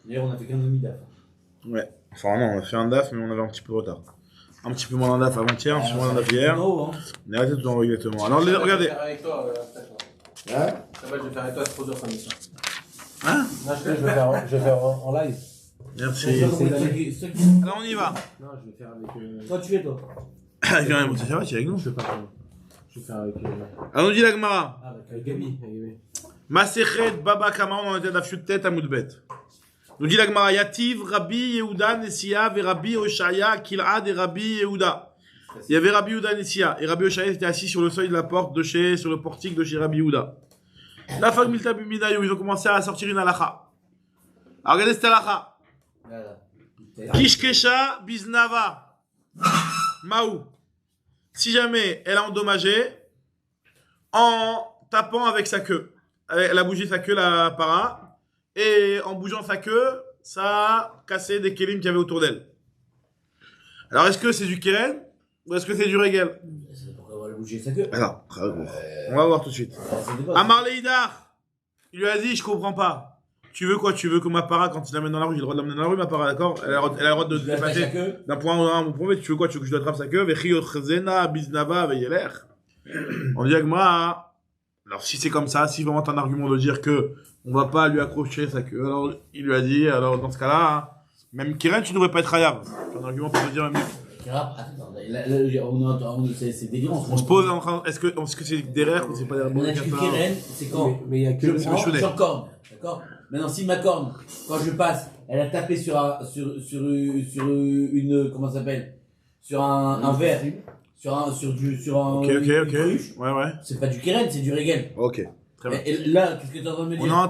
D'ailleurs, on a fait qu'un demi-daf. Ouais. Enfin, non, on a fait un DAF, mais on avait un petit peu de retard. Un petit peu moins d'un DAF avant-hier, un petit peu moins d'un DAF hier. On On est arrêté tout en exactement. Alors, regardez. Je vais faire avec toi, Hein? ça va, je vais faire avec toi, c'est trop dur, ça mission. Hein? Non, je vais faire en live. Merci. Alors, on y va. Non, je vais faire avec. Toi, tu es toi. Avec un ça va, tu es avec nous? Je vais pas faire. Je vais faire avec. Alors, on dit la Gemara. Ah, avec Gabi. Masechet Baba Kama, on en était à la tête à Moudbet. Nous dit la Gemara, Yativ, Rabbi Yehuda, Nessia, et Rabbi Oshaya, Kil'ad et Rabbi Yehuda. Il y avait Rabbi Yehuda Nessia, et Rabbi Oshaya était assis sur le seuil de la porte de chez, sur le portique de chez Rabbi Yehuda. La Fag Milta Biminayu, ils ont commencé à sortir une halakha. Alors regardez cette halakha. Kishkesha Biznava. Maou. Si jamais elle a endommagé, en tapant avec sa queue. Elle a bougé sa queue, la para. Et en bougeant sa queue, ça a cassé des kélim qu'il y avait autour d'elle. Alors, est-ce que c'est du kéren ou est-ce que c'est du régel? C'est pourquoi elle a bougé sa queue. Alors, on va voir tout de suite. Amar Leïdar, il lui a dit, je comprends pas. Tu veux quoi? Tu veux que ma para, quand il l'amène dans la rue, j'ai le droit de l'amener dans la rue, ma para, d'accord? Elle a le droit de dépasser d'un point A à un point B. Tu veux quoi? Tu veux que je lui attrape sa queue? On dit à Gma, alors si c'est comme ça, si vraiment t'as un argument de dire que on va pas lui accrocher sa queue, alors il lui a dit, alors dans ce cas-là, même Kiren, tu ne devrais pas être Hayav. C'est un argument pour te dire même. C'est délirant. On se pose en train, est-ce que c'est derrière ou c'est pas derrière? On a dit Kiren, c'est quand mais il y a que je prends sur corne, d'accord? Maintenant, si ma corne, quand je passe, elle a tapé sur une, comment ça s'appelle? Sur un verre. Sur un Ok. cruche, Ouais. c'est pas du Kiren, c'est du Régel. Ok. Très bien. Et là, qu'est-ce que tu es en train de me dire? On est en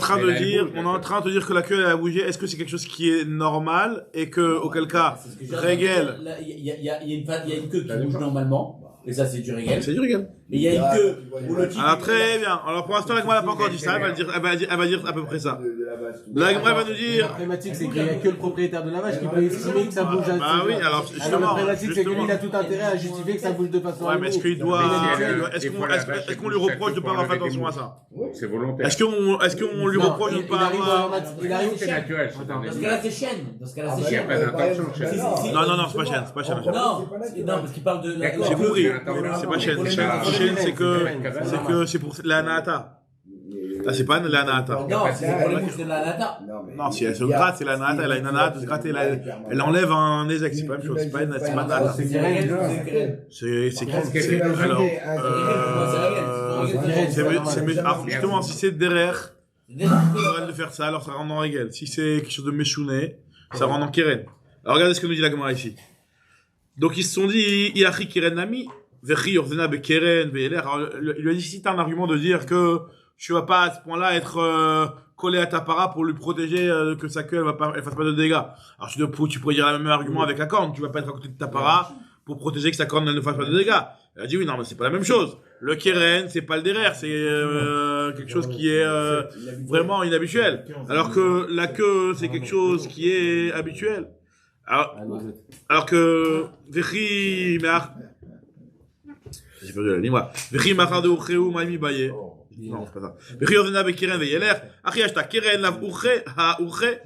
train de dire que la queue elle a bougé. Est-ce que c'est quelque chose qui est normal et que, auquel cas, Régel. Il y a une queue qui bouge normalement. Et ça, c'est du Régel. C'est du Régel. Mais il y a une queue où le type. Alors très bien. Alors pour l'instant, la Gemara n'a pas encore dit ça. Elle va dire à peu près ça. La Gemara va nous La dire. problématique, c'est qu'il n'y a que le propriétaire de la vache qui peut estimer que ça bouge. Bah oui, alors La justement. problématique, c'est que lui, il a tout intérêt à justifier que ça bouge de façon. Ouais, mais est-ce qu'il doit. Est-ce qu'on lui reproche de ne pas avoir fait attention à ça? C'est volontaire. Est-ce qu'on lui reproche de ne pas avoir. Il arrive. C'est naturel. Dans ce cas-là, c'est chienne. Dans ce cas-là, c'est Il n'y a chienne. pas d'intention, chef. Non, c'est pas chaîne. C'est pas chaîne. Non, parce qu'il parle de. J'ai compris. C'est pas chaîne. Chaîne, c'est que c'est pour la Nahata. Là, c'est pas la Nahata. Non, c'est pour les mouches de la nata. Non, si elle se gratte, c'est la Nahata. Elle a une Nahata, elle se gratte, elle enlève un ézec. C'est pas la même chose. C'est pas Nahata. C'est alors, justement, si c'est derrière, on va le faire ça, alors ça rentre en règle. Si c'est quelque chose de méchouné, ça rentre en Keren. Alors, regardez ce que nous dit la Gemara ici. Donc, ils se sont dit, Iachi Keren Nami, Vechi Ordena Bekeren, Ve'eler. Il lui a dit, si t'as un argument de dire que tu vas pas à ce point-là être collé à ta para pour lui protéger que sa queue elle fasse pas de dégâts. Alors tu pourrais dire le même argument avec la corne. Tu vas pas être à côté de ta para pour protéger que sa corne elle ne fasse pas de dégâts. Elle a dit oui, non, mais c'est pas la même chose. Le keren, c'est pas le derrière, c'est quelque chose qui est vraiment inhabituel. Alors que la queue, c'est quelque chose qui est habituel. Alors que Vechi j'ai perdu la ligne. Vechi Machar de Ucheu Maimi Baye. Non, c'est pas ça. Vechi Ordena Bekeren Veyeler. Achi Ashta Keren Lav Uche Ha Uche.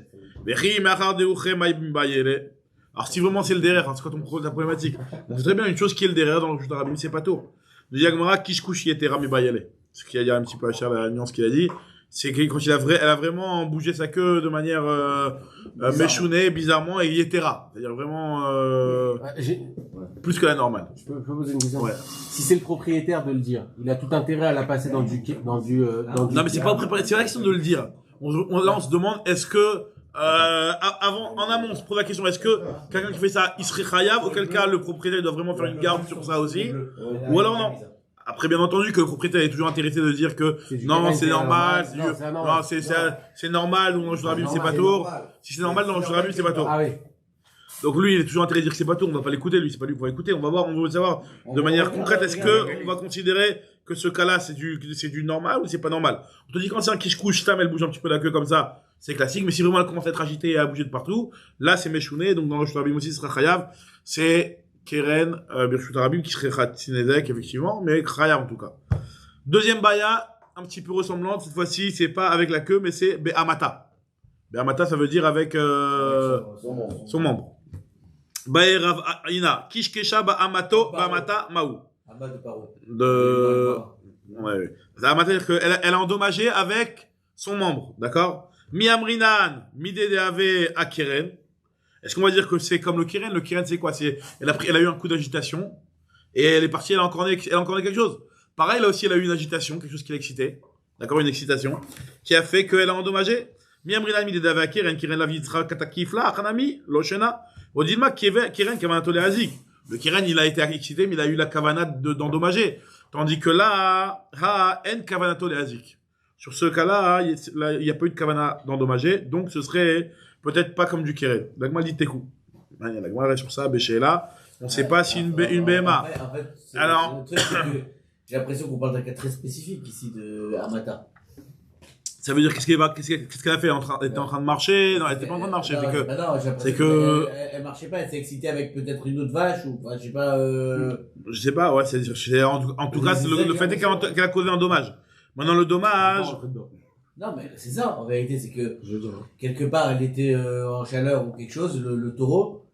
Vechi Machar de Uche Maimi Baye. Alors si vraiment c'est le derrière, c'est quoi ta problématique? On sait très bien une chose qui est le derrière dans le jeu d'Arabim, c'est pas tout. Le Yagmara Kishkush Yete Rami Bayele. Ce qui a dit un petit peu à Cher la nuance qu'il a dit, c'est que quand elle a vraiment bougé sa queue de manière méchounée, bizarrement, et Yetera. C'est-à-dire vraiment plus que la normale. Je peux poser une question? Ouais. Si c'est le propriétaire de le dire, il a tout intérêt à la passer dans du. Non mais c'est pas préparé, c'est la question de le dire. Là on se demande est-ce que en amont, on se pose la question, est-ce que quelqu'un qui fait ça, il serait chayav, auquel cas le propriétaire doit vraiment faire une garde sur ça aussi, ou alors non. Après, bien entendu, que le propriétaire est toujours intéressé de dire que non, c'est normal, c'est normal, ou dans le jeu d'Arabim, c'est pas tour. Si c'est normal, dans le jeu d'Arabim, c'est pas tour. Ah oui. Donc lui, il est toujours intéressé de dire que c'est pas tour, on va pas l'écouter, lui, c'est pas lui qu'on va écouter, on veut savoir de manière concrète, est-ce que on va considérer que ce cas-là, c'est du normal ou c'est pas normal. On te dit quand c'est un kishkouch, elle bouge un petit peu la queue comme ça, c'est classique, mais si vraiment elle commence à être agitée et à bouger de partout, là c'est méchouné, donc dans le Shtarabim aussi ce sera chayav, c'est Keren, Birshut Arabim qui serait Khatinezek effectivement, mais chayav en tout cas. Deuxième baya, un petit peu ressemblante, cette fois-ci c'est pas avec la queue, mais c'est Be'amata. Be'amata, ça veut dire avec son membre. Ba'erav ina. Kishkesha ba'amato ba'amata ma'ou. Amas de paro. Ouais. Ça veut dire qu'elle a endommagé avec son membre. D'accord? Mi amrinan, mi dedeave à Keren. Est-ce qu'on va dire que c'est comme le Keren? Le Keren, c'est quoi? Elle a eu un coup d'agitation. Et elle est partie, elle a encore né quelque chose. Pareil, là aussi, elle a eu une agitation, quelque chose qui l'a excité. D'accord? Une excitation. Qui a fait qu'elle a endommagé. Mi amrinan, mi dedeave à Keren. Keren la vitra katakifla, achanami, loshena. Odilma, Keren, kavanatole azik. Le Keren, il a été excité, mais il a eu la kavana d'endommager. Tandis que là, en kavanatole azik. Sur ce cas-là, il n'y a pas eu de kavana d'endommager, donc ce serait peut-être pas comme du Keren. L'agma dit tekou. L'agma reste sur ça, Béché là. On ne sait pas si une BMA. En fait, Alors, le truc, c'est que j'ai l'impression qu'on parle d'un cas très spécifique ici de Amata. ça veut dire qu'est-ce qu'elle a fait? Elle était en train de marcher? Non, elle était pas en train de marcher. Non, C'est bah non, j'ai l'impression c'est que- elle marchait pas, elle s'est excitée avec peut-être une autre vache ou, enfin, je sais pas. je sais pas, ouais, en tout cas, C'est le ça, fait est qu'elle a causé un dommage. Maintenant, le dommage, Non, mais c'est ça, en vérité, c'est que quelque part, elle était en chaleur ou quelque chose, le taureau,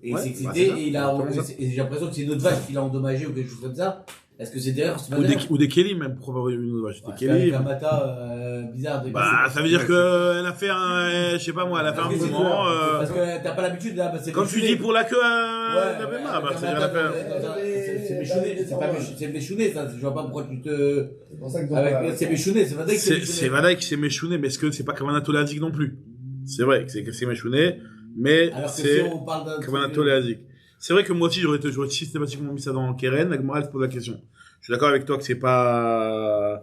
et il Ouais, s'est bah, excité, c'est ça. et et j'ai l'impression que c'est une autre vache qui l'a endommagé ou quelque chose comme ça. Est-ce que c'est derrière, c'est pas derrière? ou des Kélim, même, pour avoir une vache. Des Ouais, Kélim. avec un mata bizarre. Bah, ça veut dire qu'elle a fait un, je sais pas moi, elle a fait un Parce que c'est mouvement, quoi Parce que t'as pas l'habitude, là, bah, c'est comme tu méchouné. dis pour la queue, de Ouais, Bema, bah, avec un c'est-à-dire mata, elle a fait- c'est méchouné, c'est pas méchouné, c'est méchouné, ça, je vois pas pourquoi tu te. C'est pour ça que C'est méchouné, c'est vrai que c'est Vadaï qui s'est méchouné, mais est-ce que c'est pas Kavanato Leazik non plus? C'est vrai que c'est méchouné, mais Alors que si c'est on parle d'un. Kavanato Leazik. C'est vrai que moi aussi j'aurais systématiquement mis ça dans Keren, la Gemara elle se pose la question. Je suis d'accord avec toi que c'est pas,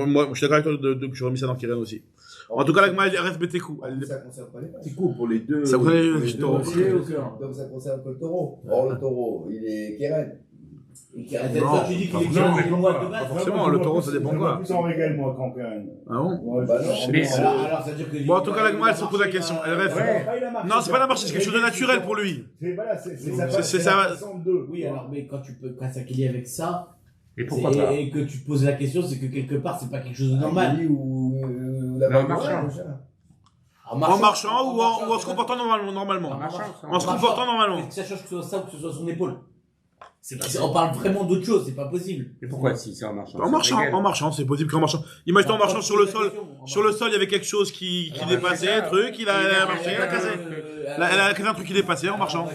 moi, je suis d'accord avec toi que j'aurais mis ça dans Keren aussi. En tout cas, la Gemara elle reste Betekou. Ça concerne pas les vaches. C'est cool pour les deux. Ça concerne les pour deux deux taureaux. dossiers, ou quoi. Donc ça concerne que le taureau. Or, le taureau, il est Keren. Quand tu dis qu'il est Non, clair, mais il est moins de base. forcément, le taureau, ça dépend quoi. plus en régal, moi, qu'en Karen. Ah bon? Ouais, Bah non, je- mais- Alors, ça veut dire que. Bon, en tout cas, la Gemara elle se pose la question. Elle reste. Ouais, il a marché. Non, c'est pas la marche, c'est quelque chose de naturel pour lui. Voilà, c'est C'est sa ça. façon de. Oui, alors, mais quand tu peux, quand ça qu'il y avec ça. Et pourquoi pas? Et que tu te poses la question, c'est que quelque part, c'est pas quelque chose de normal. Ali ou la Non, vache, marchand. le chat. En marchant ou en se comportant normalement. En se comportant normalement. Que ça change que ce soit ça ou que ce soit son épaule. On parle vraiment d'autre chose, c'est pas possible. Et pourquoi si c'est en marchant? En marchant, c'est possible qu'en marchant. Imagine en marchant sur le sol. Sur le sol, il y avait quelque chose qui dépassait, truc, elle a marché, elle a cassé. Elle a cassé un truc qui dépassait en marchant.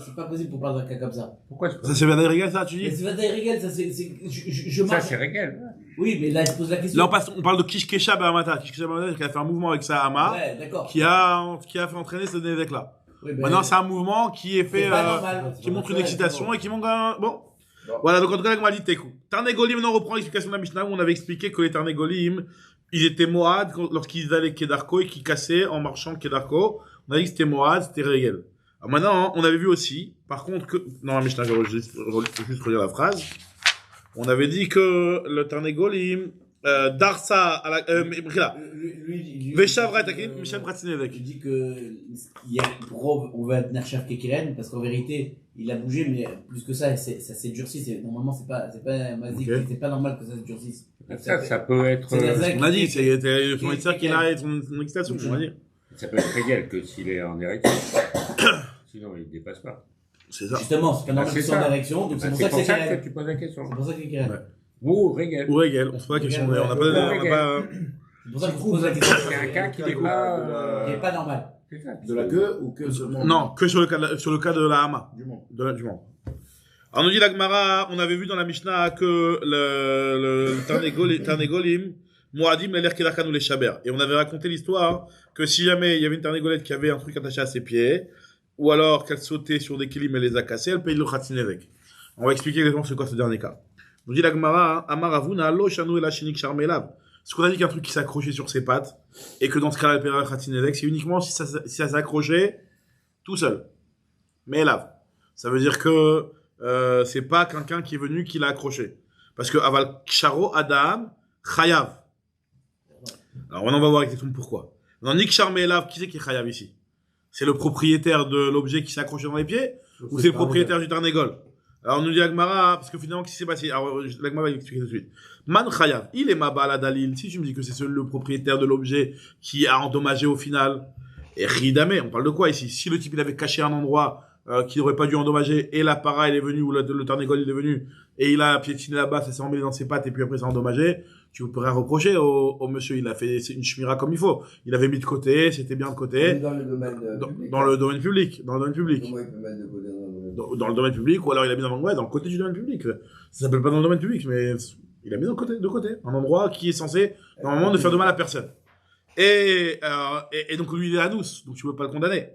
C'est pas possible pour parler d'un cas comme ça. Pourquoi Ça c'est bien régal, ça, tu Mais dis? c'est pas des règles, ça c'est. Je Ça, marche. c'est régal. Oui, mais là, il se pose la question. Là, on parle de Kishkesha Bahamata. Kishkesha Bahamata, qui a fait un mouvement avec sa hama, Ouais, d'accord. qui a fait entraîner ce évêque là. Oui, ben, Maintenant, c'est un mouvement qui est fait, c'est pas normal. qui montre une excitation et qui montre un, bon. Voilà, donc en tout cas, on m'a dit Tekou. Tarnégolim, on reprend l'explication de la Mishnah où on avait expliqué que les Tarnégolim, ils étaient Moad lorsqu'ils allaient Kedarko et qu'ils cassaient en marchant Kedarko. On a dit que c'était Moad, c'était Régel. Alors maintenant, on avait vu aussi, par contre, que, non, la Mishnah, je vais juste relire la phrase. On avait dit que le Tarnégolim, Darsa, Veshavra et Takim, Michel Pratinevek. Je dis que il y a preuve, on va tenir cher Kekiren parce qu'en vérité, il a bougé, mais plus que ça, ça s'est durci. Normalement, c'est pas magique, Ok. c'est pas normal que ça se durcisse. Ça peut être, C'est des actes On a dit, qui- c'est son éditeur qui a son excitation, on va dire. ça peut être régal que s'il est en érection. Sinon, il ne dépasse pas. C'est ça. Justement, c'est pas normal c'est qu'ils soient en ça. érection, donc c'est pour C'est ça que pour c'est ça Kekiren. que tu poses la question. C'est pour ça que c'est Kekiren. Ouais. Ou régal. Ou Régel, on se pose la question, on n'a pas, C'est pour ça que je pose la question. C'est un cas qui n'est Qui pas... est pas normal. C'est ça. De la queue ou que seulement non, que sur le cas de la hama. du monde. Du membre. Alors, on nous dit la Gemara, on avait vu dans la Mishnah que le Tarnégolim, Moadim, l'air Kedarkan ou les Chaber. Et on avait raconté l'histoire que si jamais il y avait une Tarnégolette qui avait un truc attaché à ses pieds, ou alors qu'elle sautait sur des kilim et les a cassés, elle paye le Khatin avec. On va expliquer exactement c'est quoi ce dernier cas. On nous dit la Gemara, Amaravuna, lo shanu et la chinik charmelav. Ce qu'on a dit qu'un truc qui s'accrochait sur ses pattes, et que dans ce cas-là, elle paiera le Khatin avec, c'est uniquement si ça s'accrochait tout seul. Mais lave. Ça veut dire que c'est pas quelqu'un qui est venu qui l'a accroché. Parce que aval ksharo adam chayav. Alors maintenant on va voir exactement pourquoi. Dans Nik Charmelav, qui c'est qui est chayav ici? C'est le propriétaire de l'objet qui s'est accroché dans les pieds ou c'est le propriétaire du Tarnégol? Alors, on nous dit Agmara, parce que finalement, qu'est-ce qui s'est passé? Alors, l'Agmara va expliquer tout de suite. Man Chayav, il est Mabal à Dalil. Si tu me dis que c'est le propriétaire de l'objet qui a endommagé au final, et Ridame, on parle de quoi ici? Si le type, il avait caché un endroit, qu'il n'aurait pas dû endommager, et la para, il est venu, ou le Tarnégol, il est venu, et il a piétiné là-bas, ça s'est emmêlé dans ses pattes, et puis après, ça a endommagé, tu pourrais reprocher au monsieur, il a fait une shmira comme il faut. Il avait mis de côté, c'était bien de côté. Dans le domaine public. Dans le domaine public. Dans le domaine public. Comment il peut mettre de côté Dans le domaine public, ou alors il a mis dans le côté du domaine public. Ça s'appelle pas dans le domaine public, mais il a mis de côté. Un endroit qui est censé, normalement, ne faire de mal à personne. Et donc lui, il est anous, donc tu peux pas le condamner.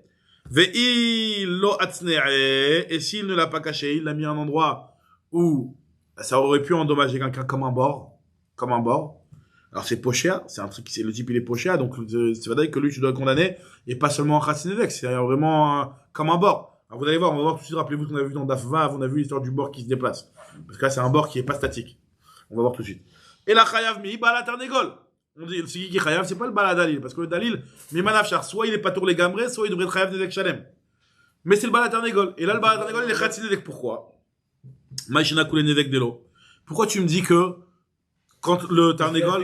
Ve'i lo atzne'e, et s'il ne l'a pas caché, il l'a mis à un endroit où ça aurait pu endommager quelqu'un comme un bord. Alors c'est pochéa, c'est un truc, c'est le type il est pochéa, donc c'est vrai que lui tu dois le condamner, et pas seulement en Khatsinedek, c'est vraiment comme un bord. Alors vous allez voir, on va voir tout de suite, rappelez-vous qu'on a vu dans Daf 20, on a vu l'histoire du bord qui se déplace. Parce que là c'est un bord qui est pas statique. On va voir tout de suite. Et la Chayav mi bala tarnégol. On dit, c'est qui Chayav, c'est pas le bala dalil, parce que le dalil, mais manafchar, soit il est pas tour les gamrés, soit il devrait être Chayav Nedek Shalem. Mais c'est le bala tarnégol. Et là le bala tarnégol il est Khatsinedek, pourquoi? Maïchina koulé Nedek Delo. Pourquoi tu me dis que quand le Tarnégol,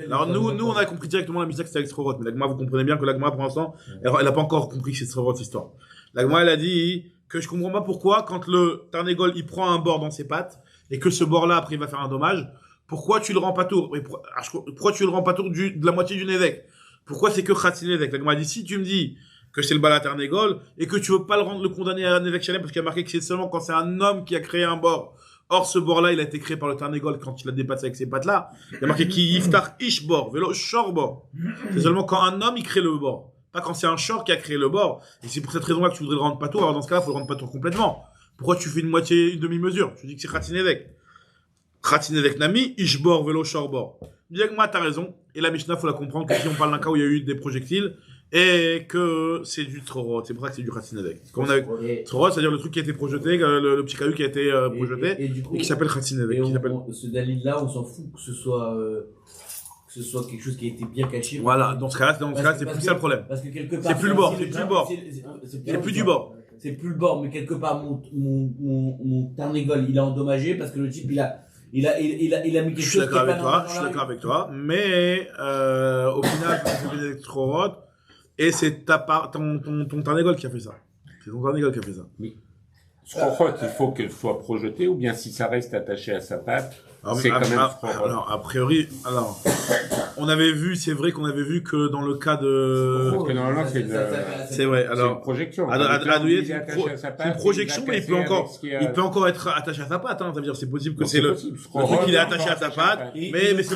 alors nous on a compris directement la Mishnah que c'était Extrorot, mais l'Agma vous comprenez bien que l'Agma pour l'instant elle a pas encore compris que c'est Extrorot cette histoire. L'Agma elle a dit que je comprends pas pourquoi quand le Tarnégol il prend un bord dans ses pattes et que ce bord là après il va faire un dommage, pourquoi tu le rends pas tour? Pourquoi tu le rends pas tour de la moitié du Névek? Pourquoi c'est que Khatsin Névek? L'Agma a dit si tu me dis que c'est le Bala Tarnégol et que tu veux pas le condamner à Névek Shalem parce qu'il y a marqué que c'est seulement quand c'est un homme qui a créé un bord. Or, ce bord-là, il a été créé par le Tarnégol quand il a dépassé avec ses pattes-là. Il y a marqué qui yiftar ish bord, vélo shor bord. C'est seulement quand un homme, il crée le bord. Pas quand c'est un shor qui a créé le bord. Et c'est pour cette raison-là que tu voudrais le rendre patour. Alors, dans ce cas-là, il faut le rendre patour complètement. Pourquoi tu fais une demi-mesure? Tu dis que c'est Khatinedek. Khatinedek nami, ish bord, vélo shor bord. Diagma, t'as raison. Et la Mishnah, faut la comprendre que si on parle d'un cas où il y a eu des projectiles, et que c'est du Trorot. C'est pour ça que c'est du Khatsinedek. Trorot, c'est-à-dire le truc qui a été projeté, le petit caillou qui a été projeté, et qui s'appelle Khatsinedek. Ce dalil-là, on s'en fout que ce soit quelque chose qui a été bien caché. Voilà, dans ce cas-là, c'est plus ça le problème. Parce que quelque part. C'est plus le bord, c'est plus le bord. C'est plus du bord. C'est plus le bord, mais quelque part, mon Tarnégol, il a endommagé parce que le type, il a mis quelque chose. Je suis d'accord avec toi, mais, au final, c'est des Trorot. Et c'est ton Tarnégol qui a fait ça. C'est ton Tarnégol qui a fait ça. Oui. Srochot, il faut qu'elle soit projetée, ou bien si ça reste attaché à sa patte, c'est quand même Srochot. Alors, a priori, c'est vrai qu'on avait vu que dans le cas de... Parce que normalement, c'est vrai, alors... C'est une projection. Adouillet, c'est une projection, mais il peut encore être attaché à sa patte, hein. Ça veut dire, c'est possible que c'est le truc, il est attaché à sa patte, mais c'est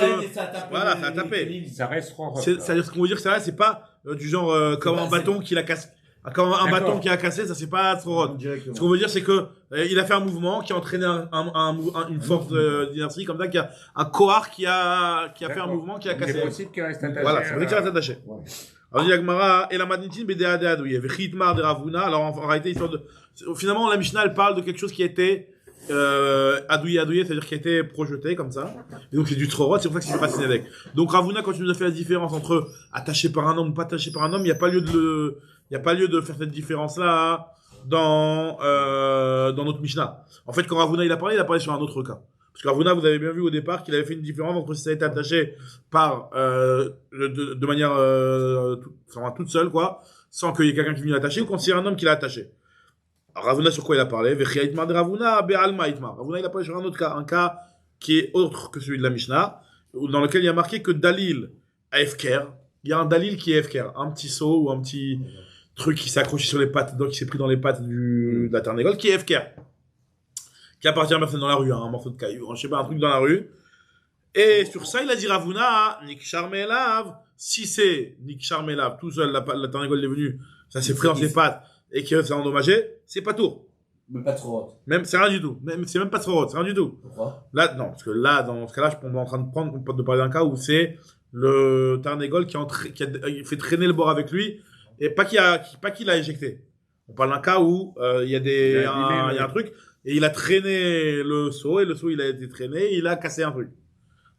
voilà, ça a tapé. Ça reste Srochot. C'est-à-dire, ce qu'on veut dire, c'est pas du genre, comme un bâton qu'il a cassé. Quand un bâton qui a cassé, ça c'est pas Trorot. Ce qu'on veut dire, c'est que il a fait un mouvement qui a entraîné une force d'inertie comme ça, qui a un kohar qui a fait un mouvement qui a cassé. C'est possible qu'il reste attaché. Voilà, c'est vrai qu'il reste attaché. Alors, il y a Gemara, et la madnitin bdea de adouye, vechitmar de Ravuna. Alors, en réalité, finalement, la Mishnah, elle parle de quelque chose qui a été adouillé, c'est-à-dire qui a été projeté comme ça. Et donc c'est du Trorot, c'est pour ça que c'est pas Sinedek. Donc Ravuna, quand tu nous as fait la différence entre attaché par un homme ou pas attaché par un homme, il n'y a pas lieu de faire cette différence-là dans notre Mishnah. En fait, quand Ravuna il a parlé sur un autre cas. Parce que Ravuna, vous avez bien vu au départ qu'il avait fait une différence entre si ça a été attaché par de manière toute seule, quoi, sans qu'il y ait quelqu'un qui vienne l'attacher, ou quand c'est un homme qui l'a attaché. Alors, Ravuna, sur quoi il a parlé? Ravuna, Be'alma Itmar. Ravuna, il a parlé sur un autre cas, un cas qui est autre que celui de la Mishnah, dans lequel il y a marqué que Dalil à Efker. Il y a un Dalil qui est Efker, un petit seau ou un petit truc qui s'est accroché sur les pattes, donc qui s'est pris dans les pattes de la Tarnégol, qui est Efker. Qui appartient à personne dans la rue, un morceau de caillou, je sais pas, un truc dans la rue. Et sur ça, il a dit Ravuna, Nik Charmelav, si c'est Nik Charmelav, tout seul, la Tarnégol est venue, ça s'est pris dans ses pattes, et que ça a endommagé, c'est pas tour. Mais pas trop. Même, c'est rien du tout. C'est même pas trop c'est rien du tout. Pourquoi? Là, non, parce que là, dans ce cas-là, je suis en train de parler d'un cas où c'est le Tarnégol qui a fait traîner le bord avec lui, et pas qu'il l'a éjecté. On parle d'un cas où, il y a un truc, et il a traîné le seau, et le seau, il a été traîné, et il a cassé un truc.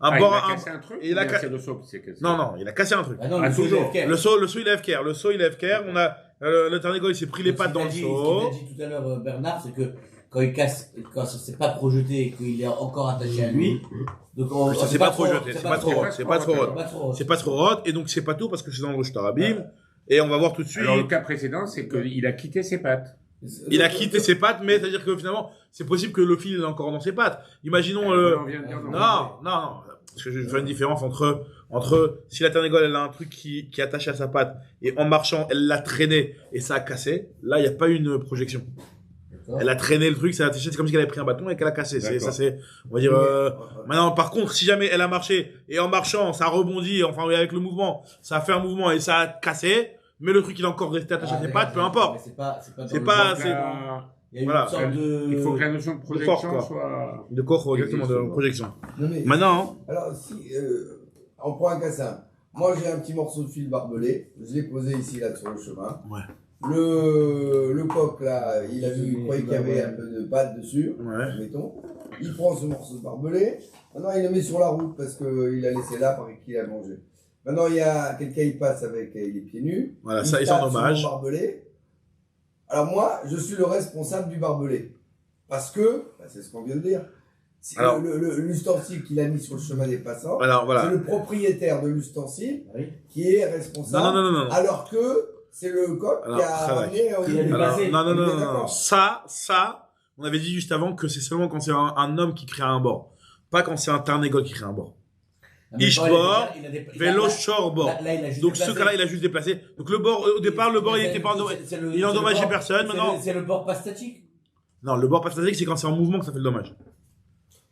Il a cassé un truc? Il a cassé le seau qui s'est cassé. Non, il a cassé un truc. Ah non, toujours. Le seau, il est FKR. Le seau, il est FKR. On a, le Tarnégol, il s'est pris les pattes dans le seau. Ce qu'il a dit tout à l'heure, Bernard, c'est que quand il casse, quand ça s'est pas projeté et qu'il est encore attaché à lui, donc Ça c'est pas projeté, c'est pas trop hot, c'est pas trop hot. C'est pas trop hot, et donc c'est pas tout parce que c'est dans le Rosh Tarabim, et on va voir tout de suite. Alors, le cas précédent, c'est qu'il a quitté ses pattes. Il a quitté ses pattes, mais c'est-à-dire que finalement, c'est possible que le fil est encore dans ses pattes. Imaginons On vient de dire non. Parce que je vais faire une différence entre si la Ternégole, elle a un truc qui est attaché à sa patte, et en marchant, elle l'a traîné, et ça a cassé, là, il n'y a pas une projection. Elle a traîné le truc, ça a attaché, c'est comme si elle avait pris un bâton et qu'elle a cassé. On va dire, maintenant, par contre, si jamais elle a marché, et en marchant, ça rebondit, enfin, avec le mouvement, ça a fait un mouvement et ça a cassé, mais le truc, il est encore resté attaché à ses pattes, peu importe. Il y a Voilà. une sorte de... Il faut que la notion de projection corps, soit... De corps, exactement, de projection. Non, mais- Maintenant, Alors, si on prend un cas simple, moi j'ai un petit morceau de fil barbelé, je l'ai posé ici là sur le chemin. Ouais. Le coq là, il a vu, il croyait qu'il y avait un peu de pâte dessus, Ouais. mettons. Il prend ce morceau de barbelé, maintenant il le met sur la route parce qu'il a laissé là parce qu'il a mangé. Maintenant il y a quelqu'un qui passe avec les pieds nus. voilà, il ça, ils tape sont sur dommages. mon barbelé. Alors moi, je suis le responsable du barbelé. Parce que, c'est ce qu'on vient de dire, c'est Alors- l'ustensile qu'il a mis sur le chemin des passants, Alors, voilà. c'est le propriétaire de l'ustensile Oui. qui est responsable. Non. Alors que c'est le coq Alors, qui a très ramené au Il a milieu. dépassé. Non. Ça, on avait dit juste avant que c'est seulement quand c'est un homme qui crée un bord. Pas quand c'est un Tarnégol qui crée un bord. Ishbor, vélo short bord. Donc ce cas-là, il a juste déplacé. Donc le bord, au départ, le bord, il était pas endommagé. Il a endommagé personne, maintenant. C'est le bord pas statique. Non, le bord pas statique, c'est quand c'est en mouvement que ça fait le dommage.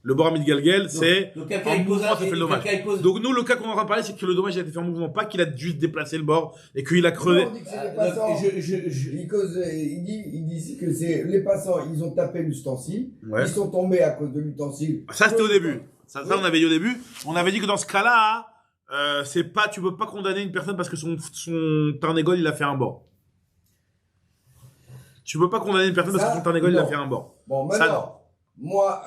Le bord à mid-galgel, c'est Donc en quelqu'un il pose mouvement, ça fait le dommage. quelqu'un il pose. Donc nous, le cas qu'on est en train de parler, c'est que le dommage a été fait en mouvement, pas qu'il a juste déplacé le bord et qu'il a crevé. On dit que c'est les passants. Il dit ici que c'est les passants, ils ont tapé l'ustensile, Ouais. ils sont tombés à cause de l'ustensile. Ça, c'était au début. Ça, on avait dit au début. On avait dit que dans ce cas-là, c'est pas, tu peux pas condamner une personne parce que son Tarnégol, il a fait un bord. Tu peux pas condamner une personne parce que son Tarnégol, il a non. fait un bord. Bon, Ça, maintenant, moi,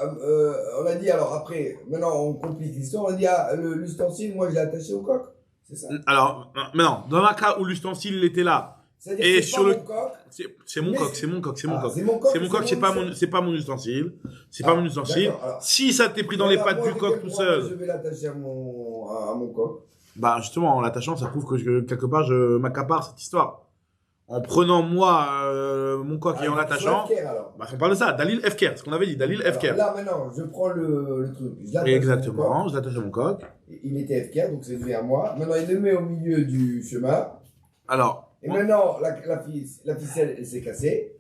on a dit, alors après, maintenant on complique l'histoire, on a dit, l'ustensile, moi je l'ai attaché au coq. C'est ça. Alors, maintenant, dans un cas où l'ustensile, il était là, C'est-à-dire et que c'est sur pas le- mon coq. c'est mon Mais coq, c'est- c'est mon coq, c'est mon Ah, coq. c'est mon coq, C'est mon coq, c'est c'est pas mon- mon, c'est pas mon ustensile. C'est Ah, pas mon ustensile. d'accord, alors. Si ça t'est pris dans les Voilà, pattes moi, du coq tout je seul, vais l'attacher à mon coq. bah, justement, en l'attachant, ça prouve que quelque part, je m'accapare cette histoire. En prenant, moi, mon coq et en l'attachant, Sur FKR, alors. bah, on parle de ça, Dalil Efker, ce qu'on avait dit, Dalil Alors, Efker. là, maintenant, je prends le truc. Je l'attache à mon Exactement, je l'attache à mon coq. coq. Il était FKR, donc c'est devenu à moi. Maintenant, il le met au milieu du chemin. Alors, Et maintenant, la ficelle, elle s'est cassée.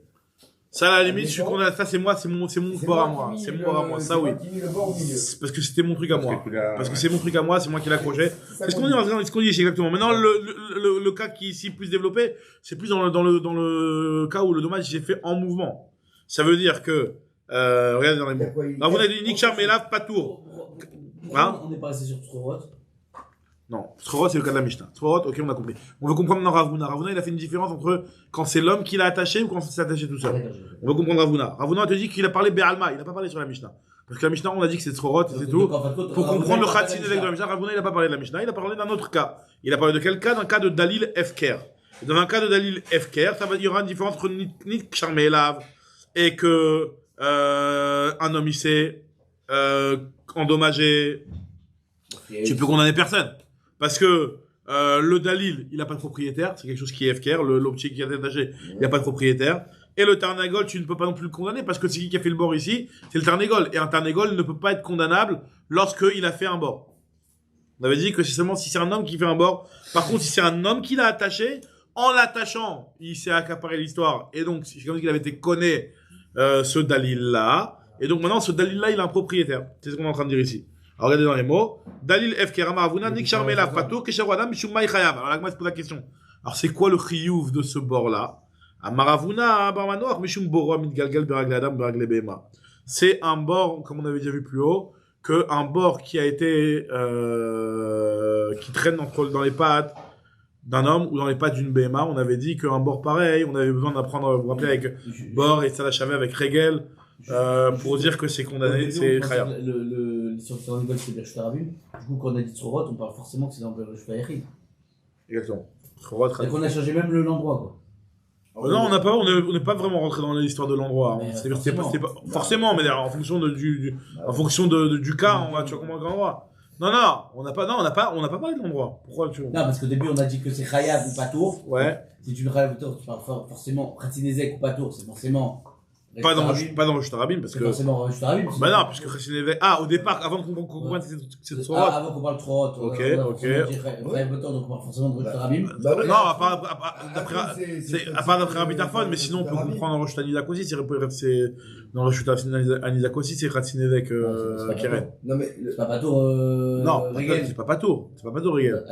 ça, à la limite, je suis condamné. Ça, c'est moi, c'est mon bord à moi. C'est mon bord à moi, ça, oui. C'est moi qui ai mis le bord au milieu. C'est parce que c'était mon truc à moi. Parce que tu l'as- Parce que c'est mon truc à moi, c'est moi qui l'accrochais. C'est ça C'est ce qu'on qu'on dit. dit, ce qu'on dit, exactement. Maintenant, le cas qui est ici plus développé, c'est plus dans le cas où le dommage s'est fait en mouvement. Ça veut dire que, regardez dans les mots. Alors, vous avez dit Nick Charmelav, pas tour. Hein On est pas resté sur Trorot. Non, Trorot, c'est le cas de la Mishnah. Trorot, ok, on a compris. On veut comprendre maintenant Ravuna. Ravuna, il a fait une différence entre quand c'est l'homme qui l'a attaché ou quand c'est attaché tout seul. On veut comprendre Ravuna. Ravuna te dit qu'il a parlé Be'alma, il n'a pas parlé sur la Mishnah. Parce que la Mishnah, on a dit que c'est Trorot, et c'est tout. Pour comprendre le Khatzin avec de la Mishnah, Ravuna, il n'a pas parlé de la Mishnah, il a parlé d'un autre cas. Il a parlé de quel cas? D'un cas de Dalil Efker. Et dans un cas de Dalil Efker, il y aura une différence entre Nick Charmelav et que un homme il s'est endommagé. Tu peux condamner personne. Parce que le Dalil, il n'a pas de propriétaire, c'est quelque chose qui est FKR, l'optique qui est attaché, il n'a pas de propriétaire. Et le Tarnégol, tu ne peux pas non plus le condamner parce que c'est qui a fait le bord ici? C'est le Tarnégol. Et un Tarnégol ne peut pas être condamnable lorsqu'il a fait un bord. On avait dit que c'est seulement si c'est un homme qui fait un bord. Par contre, si c'est un homme qui l'a attaché, en l'attachant, il s'est accaparé l'histoire. Et donc, c'est comme s'il avait été connu ce Dalil-là. Et donc maintenant, ce Dalil-là, il a un propriétaire. C'est ce qu'on est en train de dire ici. Alors regardez dans les mots. Dalil FKR Amaravuna, Nik Charmela Pato, Keshawadam, Mishumai Chayav. Alors là, moi, je pose la question. Alors c'est quoi le chiyuv de ce bord-là? Amaravuna, Barmanoach, Mishum Boro, Midgalgal, Beragladam, Beraglebema. C'est un bord, comme on avait déjà vu plus haut, que un bord qui a été, qui traîne dans les pattes d'un homme ou dans les pattes d'une BMA. On avait dit qu'un bord pareil, on avait besoin d'apprendre, vous vous rappelez, avec bord et Salachavé avec Regel, pour dire que c'est condamné, c'est Khayab. L'histoire de Tarnégol, c'est Berchut Arabim. Du coup, quand on a dit Trorot, on parle forcément que c'est dans Berchut Ayachid. Exactement. Et qu'on a changé même l'endroit, quoi. Non, on n'est pas vraiment rentré dans l'histoire de l'endroit. Forcément, mais en fonction en fonction du cas, tu vas comprendre l'endroit. Non, on n'a pas parlé de l'endroit. Pourquoi tu... Non, parce qu'au début, on a dit que c'est Khayab ou Patour. Ouais. Si tu le Khayab ou Patour, tu parles forcément Khatinezek ou Patour, c'est forcément. Pas dans le Chutarabim, parce que. C'est forcément Chutarabim. Bah non, puisque Khatinezek. Ah, au départ, avant qu'on comprenne cette Sorot. Avant qu'on parle de Sorot. Ok. Khayab ou Patour, donc on parle forcément de Chutarabim. Non, à part d'après Rabbi Tarfon, mais sinon on peut comprendre en Rosh Anizak aussi, c'est dans le Rosh Anizak aussi, c'est Khatinezek Keren. Non, mais. C'est pas Patour. Non, c'est pas Patour. C'est pas Patour, Rigel.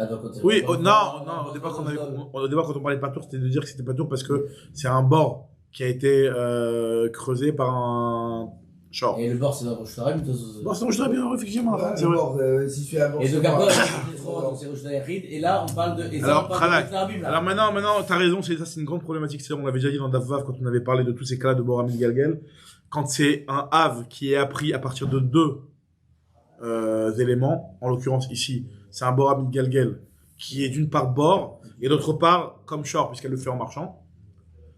Oui, non, au départ, quand on parlait de Patour, c'était de dire que c'était Patour parce que c'est un bord qui a été creusé par un short. Et le bord, c'est dans le Rosh Hashanah. Bon, c'est Rosh Hashanah, effectivement. C'est vrai. Si tu avances. Et donc après, c'est Rosh Hashanah. Et là, on parle de. Alors maintenant, t'as raison, ça c'est une grande problématique. On l'avait déjà dit dans Davav quand on avait parlé de tous ces cas-là de Boramid Galgel. Quand c'est un Hav qui est appris à partir de deux éléments, en l'occurrence ici, c'est un Boramid Galgel qui est d'une part bord et d'autre part comme short, puisqu'elle le fait en marchant,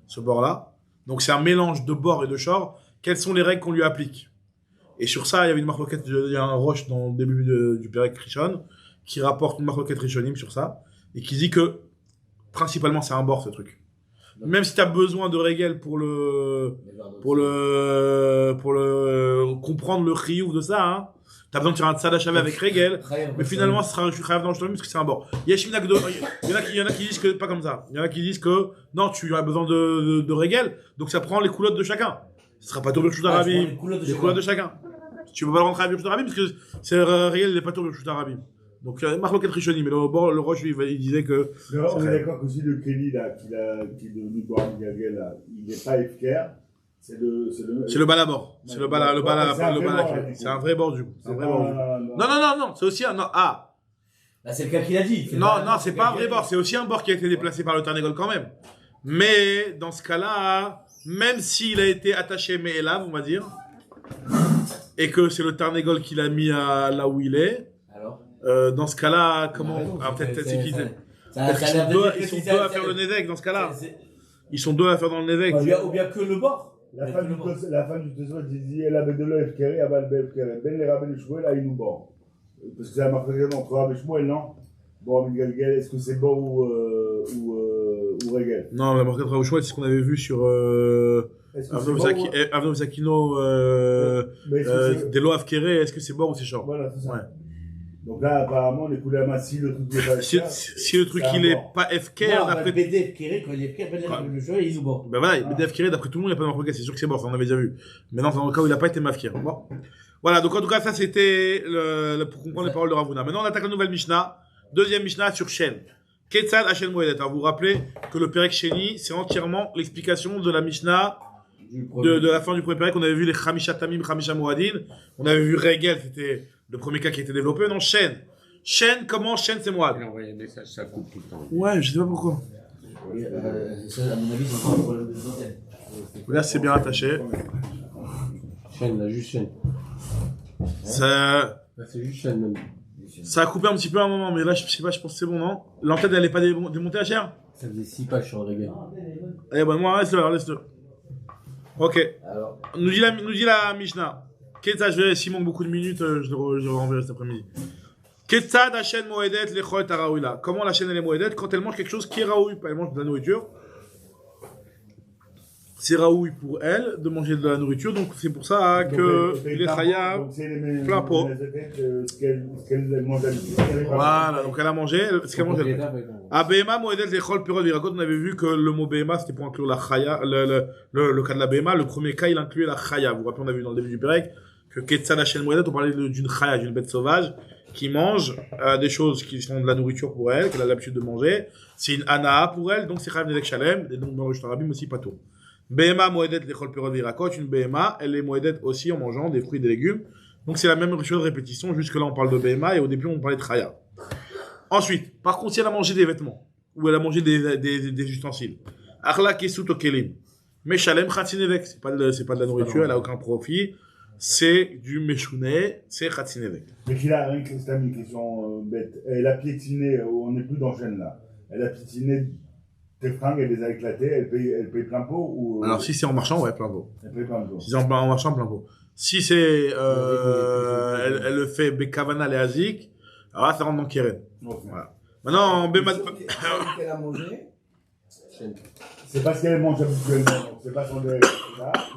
ce bord-là. Donc c'est un mélange de bord et de short. Quelles sont les règles qu'on lui applique? Et sur ça, il y avait une marloquette, il y a un Roche dans le début du Perek Rishon, qui rapporte une marloquette Rishonim sur ça, et qui dit que, principalement, c'est un bord, ce truc. Même si tu as besoin de règles pour comprendre le chiyuv de ça, hein, tu as besoin de faire un tzadachavé avec règles, mais finalement, ce sera un chayv dans le shlomi parce que c'est un bord. Il y en a qui disent que, pas comme ça. Il y en a qui disent que, non, tu as besoin de règles, donc ça prend les culottes de chacun. Ce sera pas tout le chute arabim. Les couleurs de chacun. Tu peux pas le rentrer à le chute arabim parce que c'est réel, il n'est pas tout le chute arabim. Donc, Marloquet Rishoni, mais le Roche, il disait que. On est d'accord qu'aussi le Kelly, là, qui est devenu Boram Galgel, là, il n'est pas FKR. C'est le balabord. C'est le balabord. C'est un vrai bord, du coup. Non, c'est aussi un, non, Là, c'est le cas qu'il a dit. Non, c'est pas un vrai bord. C'est aussi un bord qui a été déplacé par le Tarnegol quand même. Mais, dans ce cas-là, même s'il a été attaché Me'elav, on va dire, et que c'est le Tarnegol qui l'a mis là où il est, dans ce cas-là, comment... peut-être c'est qui... Ils sont deux à faire le Névek, dans ce cas-là. Ils sont deux à faire dans le Névek. Ou bien que le bord. La fin du Tosot dit « El Abedelo FKR, Abal BFKR, Ben le Rabben Shmuel, là, il nous bord. » Parce que c'est la marque entre Rabben Shmuel, non? Boram Galgel, est-ce que c'est bord ou Regel? Non, la marque de Rabben Shmuel, c'est ce qu'on avait vu sur Avnom Zakino Delo Afkere, est-ce que c'est bord ou c'est short? Voilà, c'est ça. Ouais. Donc là, apparemment, les Koulama, si le truc n'est pas FKR, si le truc il est pas FKR, d'après BD FKR, quand il est FKR, le jeu, il nous bord. Ben voilà, BD FKR, d'après tout le monde, il n'y a pas de marque, c'est sûr que c'est bord, ça on avait déjà vu. Mais non, dans le cas où il n'a pas été mafkir. Bon. Voilà, donc en tout cas, ça c'était pour comprendre les paroles de Ravuna. Maintenant, on attaque la nouvelle Mishnah. Deuxième Mishnah sur Shen. Ketzad Hashem Moedet. Alors, vous vous rappelez que le Perek Sheni, c'est entièrement l'explication de la Mishnah de la fin du premier Perek. On avait vu les Chamisha Tamim, Chamisha Moadin. On avait vu Regel, c'était le premier cas qui a été développé. Non, Shen. Shen, comment Shen, c'est Moad. Il envoyé un message, ça coupe tout le temps. Ouais, je sais pas pourquoi. Ça, à mon avis, c'est encore un problème de antenne. Là, c'est bien attaché. Shen, là, juste Shen. Ça... Là, c'est juste Shen, même. Ça a coupé un petit peu à un moment, mais là, je sais pas, je pense que c'est bon, non? L'antenne, elle est pas démontée à chair? Ça faisait 6 pages sur le régal. Eh ben, moi, laisse-le, alors, laisse-le. Ok. Alors. Nous dit la Mishnah. Ketzad, je verrai, s'il manque beaucoup de minutes, je le renverrai cet après-midi. Ketzad, la chaîne Moedet, l'echol taraouila. Comment la chaîne elle est Moedet? Quand elle mange quelque chose qui est raoui, pas elle mange de la nourriture. C'est raoui pour elle de manger de la nourriture, donc c'est pour ça que les chaya plein pot. Voilà, donc elle a mangé ce qu'elle mangeait. À Behema, Moedet, l'echol pirot virakot, on avait vu que le mot Behema c'était pour inclure la chaya, le cas de la Behema. Le premier cas il incluait la chaya. Vous vous rappelez, on a vu dans le début du Perek que Ketzad Hashem Moedet, on parlait d'une chaya, d'une bête sauvage qui mange des choses qui sont de la nourriture pour elle, qu'elle a l'habitude de manger. C'est une anaa pour elle, donc c'est chayav nedek shalem, et donc dans le Shtarabim aussi pas tout. Behema moedet l'echol pirot virakot, une behema, elle est moedet aussi en mangeant des fruits et des légumes. Donc c'est la même chose de répétition, jusque là on parle de behema et au début on parlait de chaya. Ensuite, par contre si elle a mangé des vêtements, ou elle a mangé des ustensiles, achla kesut okelim, mais shalem chatzinevek, c'est pas de la nourriture, elle a aucun profit, c'est du meshouné, c'est chatzinevek. Mais qu'il a une question bête, elle a piétiné, on n'est plus dans Gênes là, elle a piétiné tes fringues, elle les a éclatées, elle paye plein pot ou. Alors, si c'est en marchand, ouais, plein pot. Elle paye plein pot. Si c'est en marchand, plein pot. Si c'est, elle le fait Bekavana et Azik, alors là, ça rentre dans Keren. Voilà. Maintenant, Bemad. qu'elle a mangé. C'est parce qu'elle mange habituellement, donc c'est pas son délai.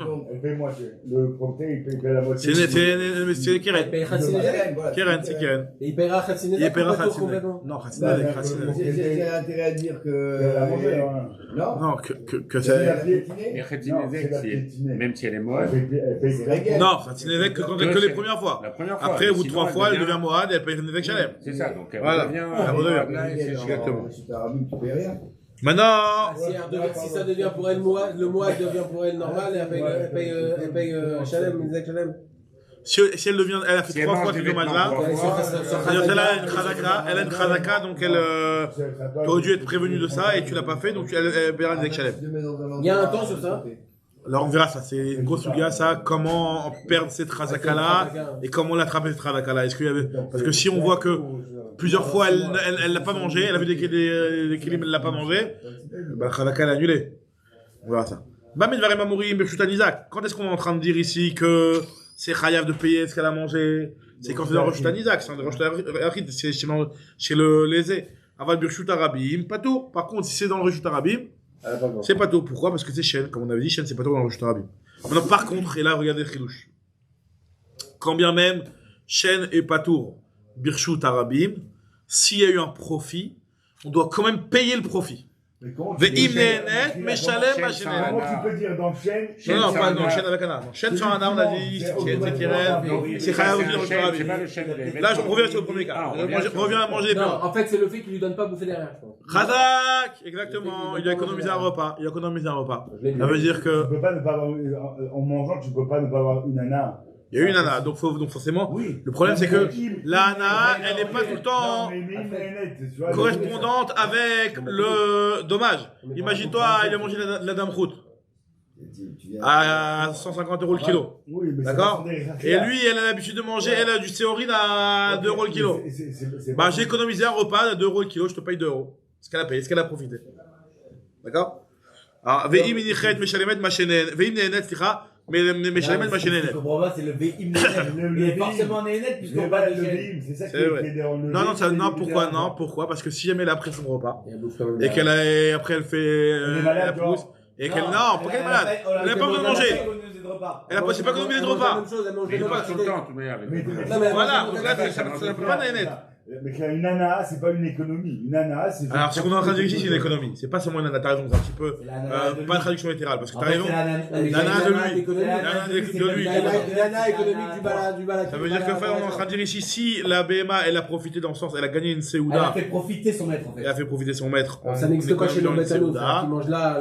Donc, elle paye moitié. Le propriétaire, il paye la moitié. C'est Keren. Il paye Khatsinezek. Keren, c'est Keren. Et il payera Khatsinezek. Il paiera complètement. Khatsinezek. Non, Khatsinezek, Khatsinezek. J'ai intérêt à dire que. Elle a mangé, hein. Non. Non, que C'est c'est. la piétinée. Mais Non, Khatsinezek, c'est la piétinée. même si elle est molle, Elle paye C'est régal. Non, Khatsinezek que les premières fois. la première fois. Après, au bout de Sinon, 3 fois, elle devient Moad et elle paye Nezek Shalem. C'est ça, donc elle Voilà. redevient. Elle redevient. là, et c'est Exactement. Si t'as Rabbi, tu payes rien. Maintenant, Si ça devient pour elle le mois devient pour elle normal, et elle paye Shalem, Nezek Shalem. si elle devient, elle a fait Si elle 3 mange fois des ce dommage-là. vêtements C'est-à-dire qu'elle a une khazaka, donc elle aurait dû être prévenue de ça et tu l'as pas fait, donc elle paiera Nezek Shalem. Il y a un temps sur ça. Alors on verra ça, c'est une grosse sugia ça, comment perdre cette khazaka-là et comment l'attraper cette khazaka-là. Est-ce qu'il y avait, parce que si on voit que plusieurs fois elle l'a pas mangé, elle a vu des kilim, elle l'a pas mangé, bah khazaka elle est annulée. On verra ça. Bamid Varema Mourim Berchutan Isaac. Quand est-ce qu'on est en train de dire ici que c'est chayav de payer ce qu'elle a mangé? C'est quand c'est dans Berchutan Isaac, c'est dans Berchutan Achid, c'est chez le lésé. Aval Berchut Arabim, pas tout. Par contre, si c'est dans le Berchut Arabim, c'est pas tout. Pourquoi? Parce que c'est Shen, comme on avait dit, Shen c'est pas tout dans le Berchut Arabim. Maintenant, par contre, et là, regardez le Chilouche. Quand bien même Shen est pas tout, Berchut Arabim, s'il y a eu un profit, on doit quand même payer le profit. Comment Ve'im ne'enet, meshalem ma'shenet. tu peux dire dans chaîne Non, pas non, chaîne avec un arbre. Chaîne sur un arbre, on a dit, c'est Keren, c'est Chayav aussi dans le C'est pas Arabim. le chêne des Là, je reviens sur le premier cas. Je reviens à manger des Non, plats. en fait, c'est le fait qu'il lui donne pas à bouffer derrière, je pense. Khazak, exactement. Il a économisé un repas. Il a économisé un repas. Ça veut dire que Tu peux pas ne pas avoir, en mangeant, tu peux pas ne pas avoir une nana. il y a eu une ana. Donc forcément, Oui. le problème c'est que la ana, elle n'est pas tout le temps Non, mais une nénette, tu vois. correspondante avec le dommage. Imagine-toi, il a mangé la dame route à 150 € le kilo. Oui, mais D'accord? Et lui, elle a l'habitude de manger, elle a du théorine à 2 € le kilo. Bah, j'ai économisé un repas à 2 € le kilo, je te paye 2 €. Ce qu'elle a payé, ce qu'elle a profité. D'accord? Alors, ve'im inichet meshalemet machenen, ve'im ne'enet, slicha, meshalemet machenen. Ce que je comprends pas, c'est le Ve'im Ne'enet. Il est forcément Ne'enet puisqu'on parle de Shen. C'est ça qui C'est vrai. est dans le. Non, pourquoi? Non, pourquoi? Parce que si jamais elle a pris son repas, et qu'elle a, après elle fait, Elle est malade, la pousse, et qu'elle, non, pas qu'elle est malade. Elle n'a pas besoin de manger. Elle a pas, c'est pas économisé de repas. Mais pas tout le temps, mais avec. Voilà, donc là, ça ne peut pas Ne'enet. Mais une nana, c'est pas une économie. Une nana, c'est. Alors, ce qu'on est en train de dire ici, c'est une économie. C'est pas seulement une nana, t'as raison, c'est un petit peu, pas une traduction littérale, parce que t'as raison. Nana de lui. Nana économique du bala. Ça veut dire que, enfin, on est en train de dire ici, si la BMA, elle a profité dans le sens, elle a gagné une Elle a Seouda, fait profiter son maître en fait. elle a fait profiter son maître. Ça n'existe pas chez dans le métallo, Seouda. qui mange là.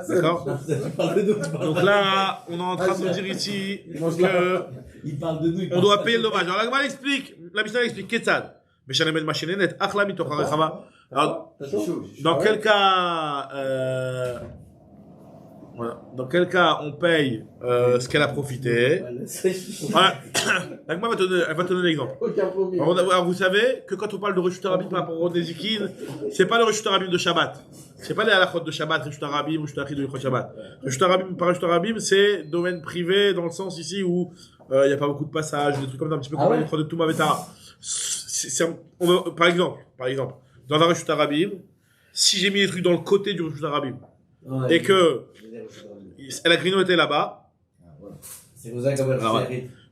D'accord? Tu parles de nous. Donc là, on est en train de nous dire ici que Il parle de nous. on doit payer le dommage. Alors la Gemara explique, la Mishnah explique Ketzad. Mais Shalamed Machinenet, Achla mitoch harechava. Alors, dans quel cas, voilà. Dans quel cas on paye ce qu'elle a profité? Voilà. La Gemara elle va te donner l'exemple. Alors vous savez que quand on parle de Reshut Arabim par rapport au Nezikin, c'est pas le Reshut Arabim de Shabbat. C'est pas les halachot de Shabbat, Reshut Arabim, Reshut Achid de Yichot Shabbat. Reshut Arabim, par Reshut Arabim, c'est domaine privé dans le sens ici où il n'y a pas beaucoup de passages, des trucs comme ça, un petit peu comme les trois de Touma Vetara. Par exemple, dans la Reshut Arabim, si j'ai mis les trucs dans le côté du Reshut Arabim et que la grignoté là-bas, c'est vous comme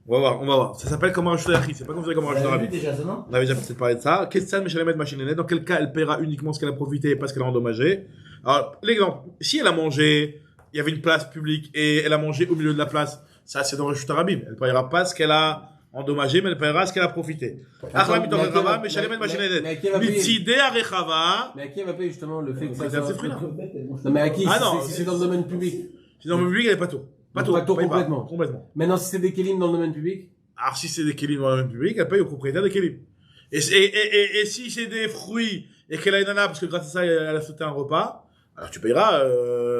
on va voir. Ça s'appelle comme un Reshut Achid, c'est pas comme ça comme un Reshut Arabim. déjà ça, non? On avait déjà peut-être parlé de ça. Qu'est-ce que Meshalemet Machinenet? Dans quel cas elle paiera uniquement ce qu'elle a profité et pas ce qu'elle a endommagé? Alors, l'exemple, si elle a mangé, il y avait une place publique et elle a mangé au milieu de la place, ça c'est dans Reshut Arabim. Elle paiera pas ce qu'elle a endommagé, mais elle paiera ce qu'elle a profité. Achla mitoch harechava, Meshalemet Machinenet. Mitzideh harechava. Mais à qui elle va payer justement le fait que ça C'est soit... ces fruits-là. Non, mais à qui? Ah non, Si c'est dans le domaine public. Si dans le public, elle est pas tout. Pas tout. Pas tout paye complètement. Complètement. Maintenant, si c'est des kélim dans le domaine public? Alors, si c'est des kélim dans le domaine public, elle paye au propriétaire des kélim. Et si c'est des fruits et qu'elle a une nana parce que grâce à ça, elle a sauté un repas, Alors tu payeras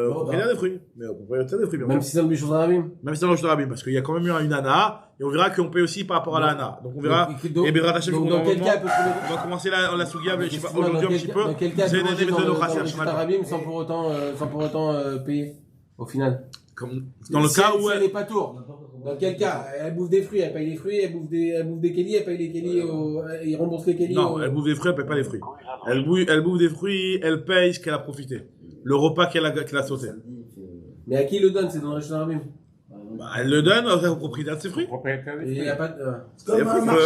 au propriétaire des fruits. Mais au propriétaire des fruits, bien Même sûr. si c'est un bichon d'Arabim. Même si c'est dans le Rabim, parce qu'il y a quand même eu une ana, et on verra qu'on paye aussi par rapport à la ana. Donc on verra. Et Bédrat Hachem, Donc, dans quel cas, elle peut trouver. on va commencer la Sougia, je sais pas, Excuse-moi, aujourd'hui un petit peu. dans quel cas, C'est elle peut des manger dans le Chasser, bichon d'Arabim sans pour autant payer, au final. Dans le cas où elle n'est pas tour. Dans quel cas? Elle bouffe des fruits, elle paye les fruits, elle bouffe des kélis, elle paye les kélis, il rembourse les kélis. Non, elle bouffe des fruits, elle paye pas les fruits. Elle bouffe des fruits, elle paye ce qu'elle a profité. Le repas qu'elle a sauté. Mais à qui il le donne? C'est dans le Rishon Arabim. Bah, elle le donne au propriétaire de ses fruits. Propriétaire des Il fruits. n'y a pas de. C'est comme un marché.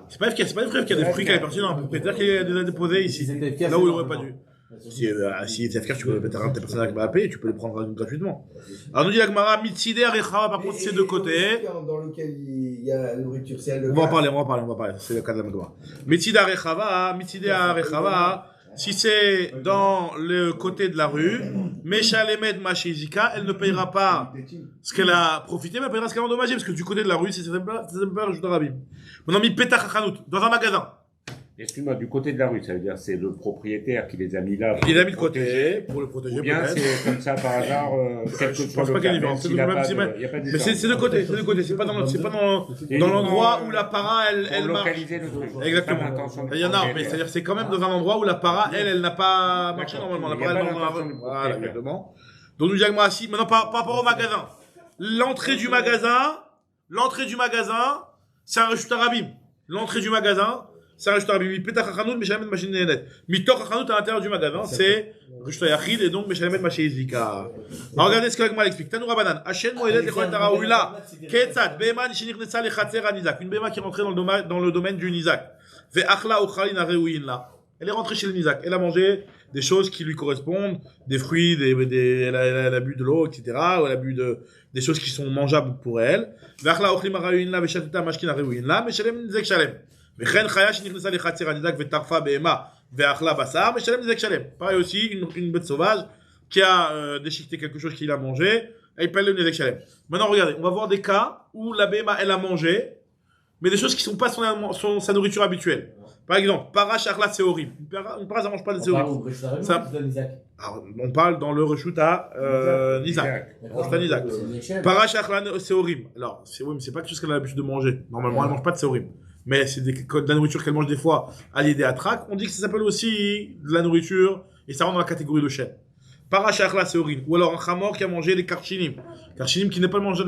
C'est pas FK, c'est pas des fruits, qu'il y a des fruits qui est parti dans un propriétaire qui les a déposés ici. Là où il aurait pas dû. Si c'est FK, tu peux mettre tes personnes à payer, tu peux les prendre gratuitement. Alors nous dit la Gemara, Mitzideh Rechava, par contre c'est deux côtés. Dans lequel il y a la nourriture, c'est elle. On va en parler. C'est le cas de la Gemara. Mitzideh Rechava, si c'est dans le côté de la rue, Meshalemet Mashizika, elle ne payera pas ce qu'elle a profité, mais elle payera ce qu'elle a endommagé, parce que du côté de la rue, c'est pas le jeu d'Arabie. Maintenant, mi Petach Hachanout, dans un magasin. Excuse-moi, du côté de la rue, ça veut dire c'est le propriétaire qui les a mis là. Il les a mis de côté, pour le protéger, Ou bien peut-être. c'est comme ça par hasard, quel que Je soit pense le pas cas, qu'il y ait même une s'il y a différence. pas de- il y a pas de Mais différence. c'est de côté, c'est pas dans l'endroit où la para, elle Pour marche. localiser le truc. Exactement. Pas l'intention du Il y en a, mais propriétaire. c'est-à-dire c'est quand même dans un endroit où la para, elle n'a pas marché D'accord. normalement. La Il y a para, elle pas marche dans l'intention la du Voilà, propriétaire. exactement. Donc nous disons assis. Maintenant, par rapport au magasin. L'entrée du magasin, c'est un rechut arabim. L'entrée du magasin, c'est un rechut arabim. Il pète à Chachanout, mais jamais de machine net. Mitor Chachanout à l'intérieur du magasin, c'est rechut yachid et donc, mais jamais de machine zika. Alors regardez ce que l'agma l'explique. Tanou Rabanan. Hachem Moedet Lechot Taraoula. Ketzat. Beman Shinir Netsa Lechatzer Anizak. Une béma qui est rentrée dans le domaine du Nizak. Ve Achla Ochalin Areuin là. Elle est rentrée chez le Nizak. Elle a mangé des choses qui lui correspondent, des fruits, elle a bu de l'eau, etc. Ou elle a bu des choses qui sont mangeables pour elle. Ve'achla Ochlim Areuin là, ve'shatita Mashkin Areuin là, meshalem Nizek Shalem. Ve'chen Chaya Shinirnesa Lechatzer Anizak ve'tarfa be'ema ve'achla basar, meshalem Nizek Shalem. Pareil aussi, une bête sauvage qui a déchiqueté quelque chose qu'il a mangé, elle paye le Nizek Shalem. Maintenant, regardez, on va voir des cas où la BMA, elle a mangé, mais des choses qui ne sont pas sa nourriture habituelle. Par exemple, para shachla c'est horrible. Une para, ça mange pas de c'est horrible. Ça- Alors, on parle dans le rechut à Nizak. C'est à Nizak. Para shachla c'est horrible. Alors, oui, mais c'est pas quelque chose qu'elle a l'habitude de manger. Normalement, elle mange pas de c'est horrible. Mais c'est de la nourriture qu'elle mange des fois à l'idée à trac. On dit que ça s'appelle aussi de la nourriture et ça rentre dans la catégorie de chêne. Para shachla c'est horrible. Ou alors un chamor qui a mangé des karchinim. Karchinim qui n'est pas manger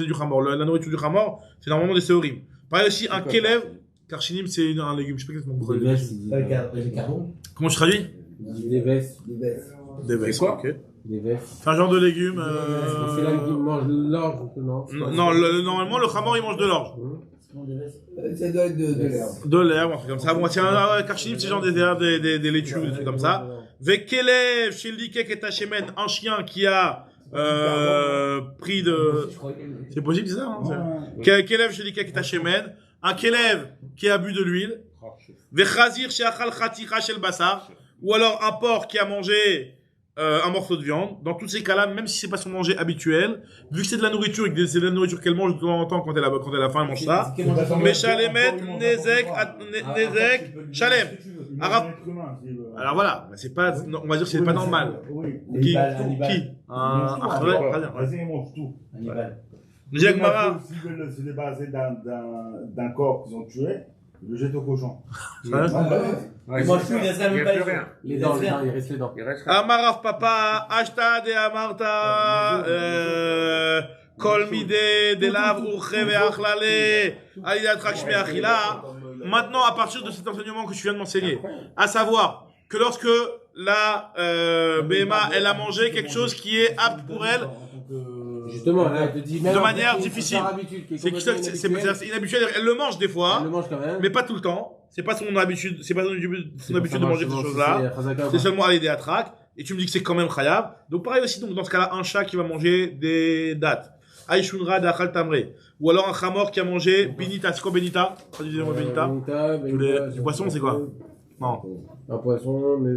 du chamor. La nourriture du chamor, c'est normalement des c'est horrible. Pareil aussi, un kelev. Karchinim, c'est un légume. Je sais pas exactement pourquoi. Comment je traduis? Des vestes. Des vesses. Ok. Des vestes. C'est un genre de légume. C'est là qu'ils mangent l'orge, non? Non, normalement, le chamor, il mange de l'orge. Ça doit être de l'herbe. De l'herbe, un truc comme ça. Bon, c'est un karchinim, c'est genre des herbes, des laitues, des trucs comme ça. Vekelev, chez Likek et Tachemen, un chien qui a pris de. C'est possible, ça, hein? Kelev, chez Likek et Tachemen. Un kelev qui a bu de l'huile. Vechazir, chez Achal Khaticha, chez le Bassar. Ou alors un porc qui a mangé un morceau de viande. Dans tous ces cas-là, même si c'est pas son manger habituel, vu que c'est de la nourriture et que c'est de la nourriture qu'elle mange de temps en temps quand elle a faim, elle mange ça. Mais Shalemet, Nezek, Shalem. Alors voilà, c'est pas, on va dire que c'est pas normal. Qui? Vas-y, ils mangent tout. Nous dit Agmara. S'ils veulent se débarrasser d'un corps qu'ils ont tué, ils le jettent au cochon. Ouais, Moi, c'est je suis, ça. il Il y a reste plus même rien. pas Les dents, il reste les dents. Il reste rien. Amaraf papa, ashta de amarta, kol mide de lav urche ve'achlale, alidat shmi achila. Maintenant, à partir de cet enseignement que tu viens de m'enseigner, à savoir que lorsque la BMA, elle a mangé quelque chose qui est apte pour elle, Justement, là, elle te dit, de manière difficile. C'est inhabituel, elle le mange des Elle fois, le mange quand même. mais pas tout le temps. C'est pas son habitude, de manger ces choses-là. C'est seulement à l'aider à trac. Et tu me dis que c'est quand même khayab. Donc pareil aussi, donc dans ce cas-là, un chat qui va manger des dattes. Aishunra d'achal tamre. Ou alors un khamor qui a mangé benita. C'est quoi benita? Traduisez-moi benita. Du poisson, c'est quoi? Non. Un poisson, mais.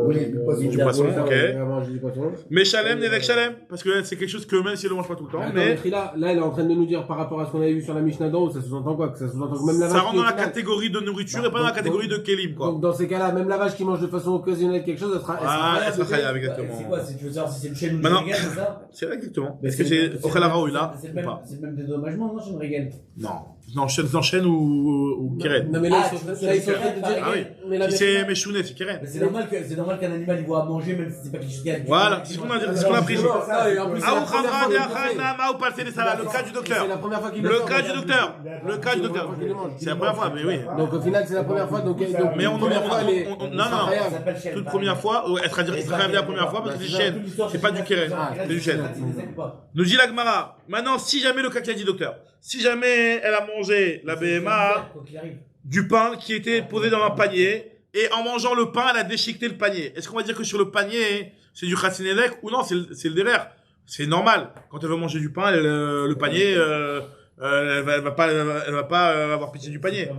Oui, du poisson. Du poisson, ok. On va manger du poisson. Mais Shalem, Nedek Shalem. Parce que c'est quelque chose que même s'il ne le mange pas tout le temps, Attends, mais. Là, elle est en train de nous dire par rapport à ce qu'on avait vu sur la Mishnah d'en haut, ça sous-entend quoi? Que ça sous-entend que même la Ça vache. rentre qui, dans au la final- catégorie de nourriture et pas dans la catégorie de Kelim, quoi. Donc dans ces cas-là, même la vache qui mange de façon occasionnelle quelque chose, elle sera. Ah, elle sera khayab, khayab, C'est exactement. quoi? Tu veux savoir si c'est le chêne ou le Maintenant- régal, c'est ça? C'est vrai, exactement. Est-ce que c'est Ochelara ou là C'est ou le même, pas? c'est le même dédommagement, non, chêne régal? Non. Non, chêne ou Keren. Non mais là, Ah, ils sont tu- là, ils sont en tu- train de dire. Ah oui. Mais la Si c'est Meshouné, c'est Keren. Mais c'est normal qu'un animal il voit à manger même si c'est pas quelque chose qui a. Voilà, c'est ce qu'on a dit, c'est ce qu'on a pris. Ah, et en plus, c'est la Aou première Khamra fois de qu'il le fait. Achana, Maou Palté de Salah, le cas du C'est docteur. la première fois qu'il Le fait, cas donc- du docteur. Le cas du docteur. C'est la première fois, mais oui. Donc au final, c'est la première fois. Donc, Mais on première fois, elle est- non, elle sera non. khayab. Toute première fois, elle sera khayab la première fois parce que c'est chêne. C'est pas du Keren, c'est du chêne. Nous dit la Gemara. Maintenant, si jamais le cas qu'a dit docteur, si jamais elle a mangé la BMA du pain qui était posé dans un panier et en mangeant le pain, elle a déchiqueté le panier. Est-ce qu'on va dire que sur le panier, c'est du Khatsinedek ou non, c'est le derrière? C'est normal. Quand elle veut manger du pain, le panier, elle va pas avoir pitié du panier.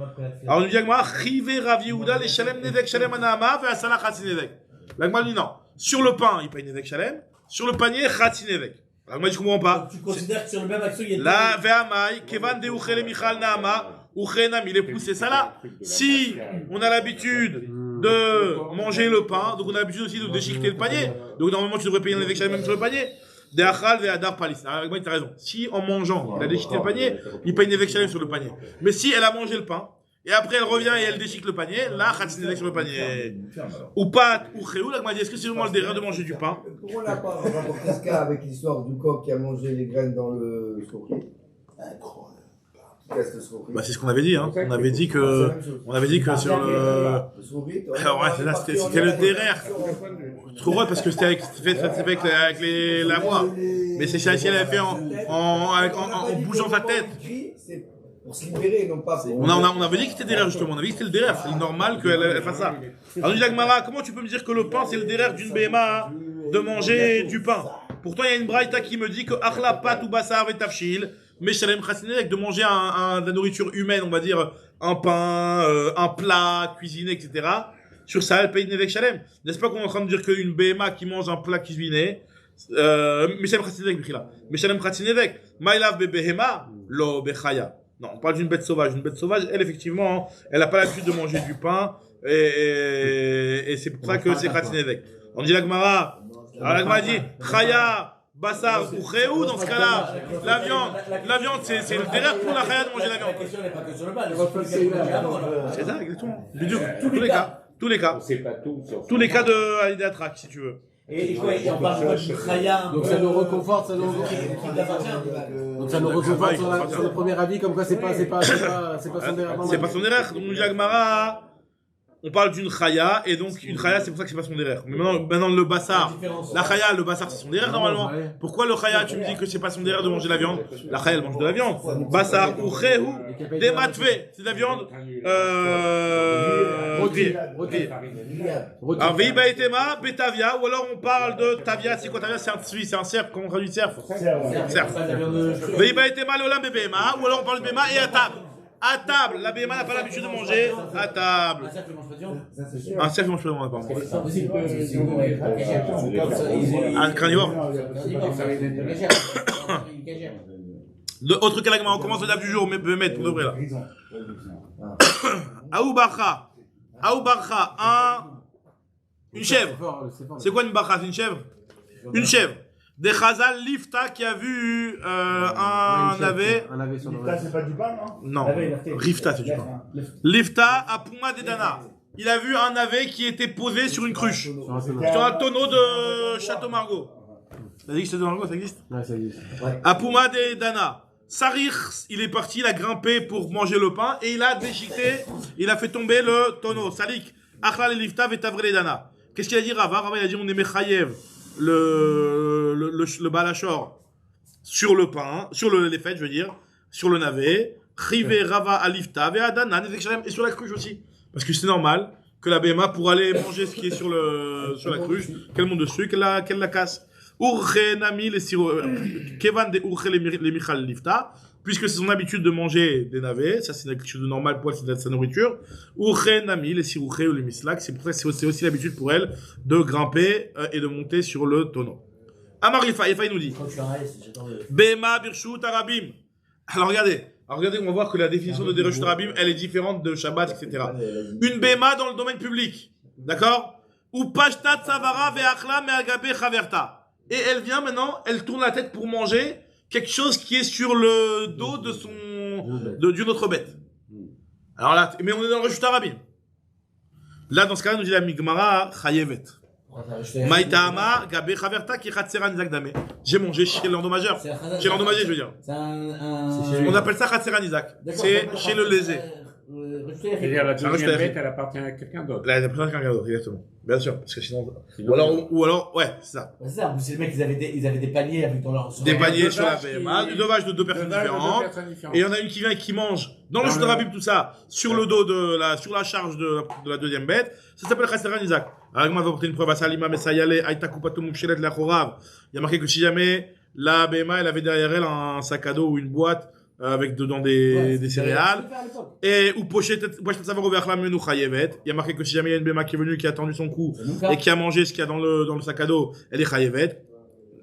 Alors, nous dit la Gemara, Rive Rav Yehuda, les Shalem Nedek Shalem Anahama, ve Asala Khatsinedek. La Gemara dit non. Sur le pain, il paye Nedek Shalem. Sur le panier, Khatsinedek. La Gemara dit je comprends pas. Tu considères que sur le même action il y a La ve'amai, kevan de uchele michal naama, uchenam, il est poussé ça là. Si on a l'habitude de manger le pain, donc on a l'habitude aussi de déchiqueter le panier. Donc normalement tu devrais payer un évêque même sur le panier. De achal ve'adar palis. Alors moi t'as raison. Si en mangeant, il a déchiqueté le panier, il paye une évêque sur le panier. Mais si elle a mangé le pain, et après elle revient et elle déchique le panier, là, khatsin sur le panier. Ou pas, ou chéou, là, est-ce que c'est vraiment le délire de manger du pain? Pourquoi on n'a pas rapporté ce cas avec l'histoire du coq qui a mangé les graines dans le sourire? Qu'est-ce que le sourire? Bah, c'est ce qu'on avait dit, hein. On avait dit que sur le. Le sourire, Alors, ouais, là, c'était le derrière. Trop drôle parce que c'était fait avec la voix. Mais c'est ça, si elle avait fait en bougeant sa tête. C'est pour se libérer, non pas pour. On avait dit que c'était derrière, justement. On avait dit que c'était le derrière. C'est normal qu'elle fasse ça. Alors, dit Gemara, comment tu peux me dire que le pain, c'est le derrière d'une BMA de manger du pain? Pourtant, il y a une braïta qui me dit que Achla pat ou basar et tafshil, mais Shalem Chassinek, de manger de la nourriture humaine, on va dire, un pain, un plat, cuisiné, etc. Sur ça, elle paye une évêque Shalem. N'est-ce pas qu'on est en train de dire qu'une BMA qui mange un plat cuisiné, mais Shalem Chassinek, mais Shalem Chassinek, Maïlav bebehema, lo bechaya. Non, on parle d'une bête sauvage. Une bête sauvage, elle, effectivement, elle n'a pas l'habitude de manger du pain, et c'est pour ça que c'est Chassinek. On dit la Gemara, alors la Gemara dit, Chaya, Bassar ou Chéou, dans ce cas-là, la viande, c'est le derrière pour la Chaya de manger la viande. La question n'est pas que sur le bal. C'est ça, exactement. Tous les cas. On sait pas tout sur Tous les cas de Alidea Track, si tu veux. Et on parle du Chaya. Donc ça nous reconforte, ça nous Donc ça nous reconforte sur le premier avis, comme quoi c'est pas son derrière. C'est pas son derrière. Donc, nous dit la Gemara, on parle d'une Chaya, et donc une Chaya, c'est pour ça que c'est pas son derrière. Mais maintenant le Bassar, la Chaya, le Bassar, c'est son derrière normalement. Pourquoi le Chaya, tu me dis que c'est pas son derrière de manger la viande? La Chaya, elle mange de la viande. Bassar ou Chéou, des matvé, c'est de la viande rôtie. Alors, Veiba et Tema, Betavia, ou alors on parle de Tavia, c'est quoi Tavia? C'est un tsui, c'est un cerf, comment on traduit cerf? Cerf. Veiba et Tema, Lolam et Bema, ou alors on parle de Bema et à table. À table, la BMA n'a pas l'habitude de manger à table. Un cercle mange pas de viande. Un cerf mange pas de viande, pardon. C'est impossible. Un carnivore. Autre cas, on commence le DAF du jour, mais mettre pour de vrai là. Aou Barcha, une chèvre. C'est quoi une Barcha? C'est une chèvre? Une chèvre. Des Chazal Lifta qui a vu un navet. Un navet sur le Ça, c'est pas du pain, non? Non, Rifta c'est du pain. Lifta à Puma de Dana. Il a vu un navet qui était posé sur une cruche. Sur un tonneau de Château Margaux. T'as dit que Château Margaux ça existe? Ouais, ça existe. À Puma de Dana. Sarir, il est parti, il a grimpé pour manger le pain et il a déchiqueté, il a fait tomber le tonneau. Salik, Achla le Lifta vetavre les Dana. Qu'est-ce qu'il a dit Rava? Rava il a dit on est Mechayev. Le balachor sur le pain, sur les fêtes, je veux dire, sur le navet, Rive Rava Alifta, Ve'adana, et sur la cruche aussi. Parce que c'est normal que la BMA, pour aller manger ce qui est sur la cruche, qu'elle monte dessus, qu'elle la casse. Urche Nami, les siro, Kevan de Urche les Michal Lifta, puisque c'est son habitude de manger des navets, ça c'est quelque chose de normal pour elle, c'est sa nourriture, ou Nami, les sirouchés ou les mislak, c'est pour ça que c'est aussi l'habitude pour elle de grimper et de monter sur le tonneau. Amar Ifa nous dit, Quand tu arrêtes, j'adore le. Bema Birshut Arabim. Alors regardez, on va voir que la définition de Dereshut Arabim, elle est différente de Shabbat, etc. Une Bema dans le domaine public, d'accord? Ou Pashtat Savara Ve'achla Me'agabe Chaverta. Et elle vient maintenant, elle tourne la tête pour manger quelque chose qui est sur le dos d'une autre bête. Alors là, mais on est dans le Reshut Arabim. Là, dans ce cas-là, nous dit la Migmara Chayevet. Maïtama, Gabe Chaverta, qui Khatsera Nizak Dame. J'ai mangé chez l'endommageur. Chez l'endommagé, je veux dire. On appelle ça Khatsera Nizak. C'est chez le lésé. C'est-à-dire la deuxième bête, elle appartient à quelqu'un d'autre. Là, elle appartient à quelqu'un d'autre, exactement. Bien sûr, parce que sinon. Ou alors, ouais, c'est ça. C'est ça, c'est les mecs, ils avaient des paniers avec dans leur. Des paniers sur la BMA, deux vaches de deux personnes différentes. Et il y en a une qui vient et qui mange dans le jus de Rabib, tout ça, sur le dos sur la charge de la deuxième bête. Ça s'appelle Khatsera Nizak. Alors, moi, je vais apporter une preuve à Salima, mais ça y allait, Aïta Kupatou Mouchelet la Chorav. Il y a marqué que si jamais la BMA, elle avait derrière elle un sac à dos ou une boîte avec dedans des céréales. Et ou pochette savoir ouvert la menu chayevet. Il y a marqué que si jamais il y a une BMA qui est venue, qui a attendu son coup et qui a mangé ce qu'il y a dans le sac à dos, elle est chayevet.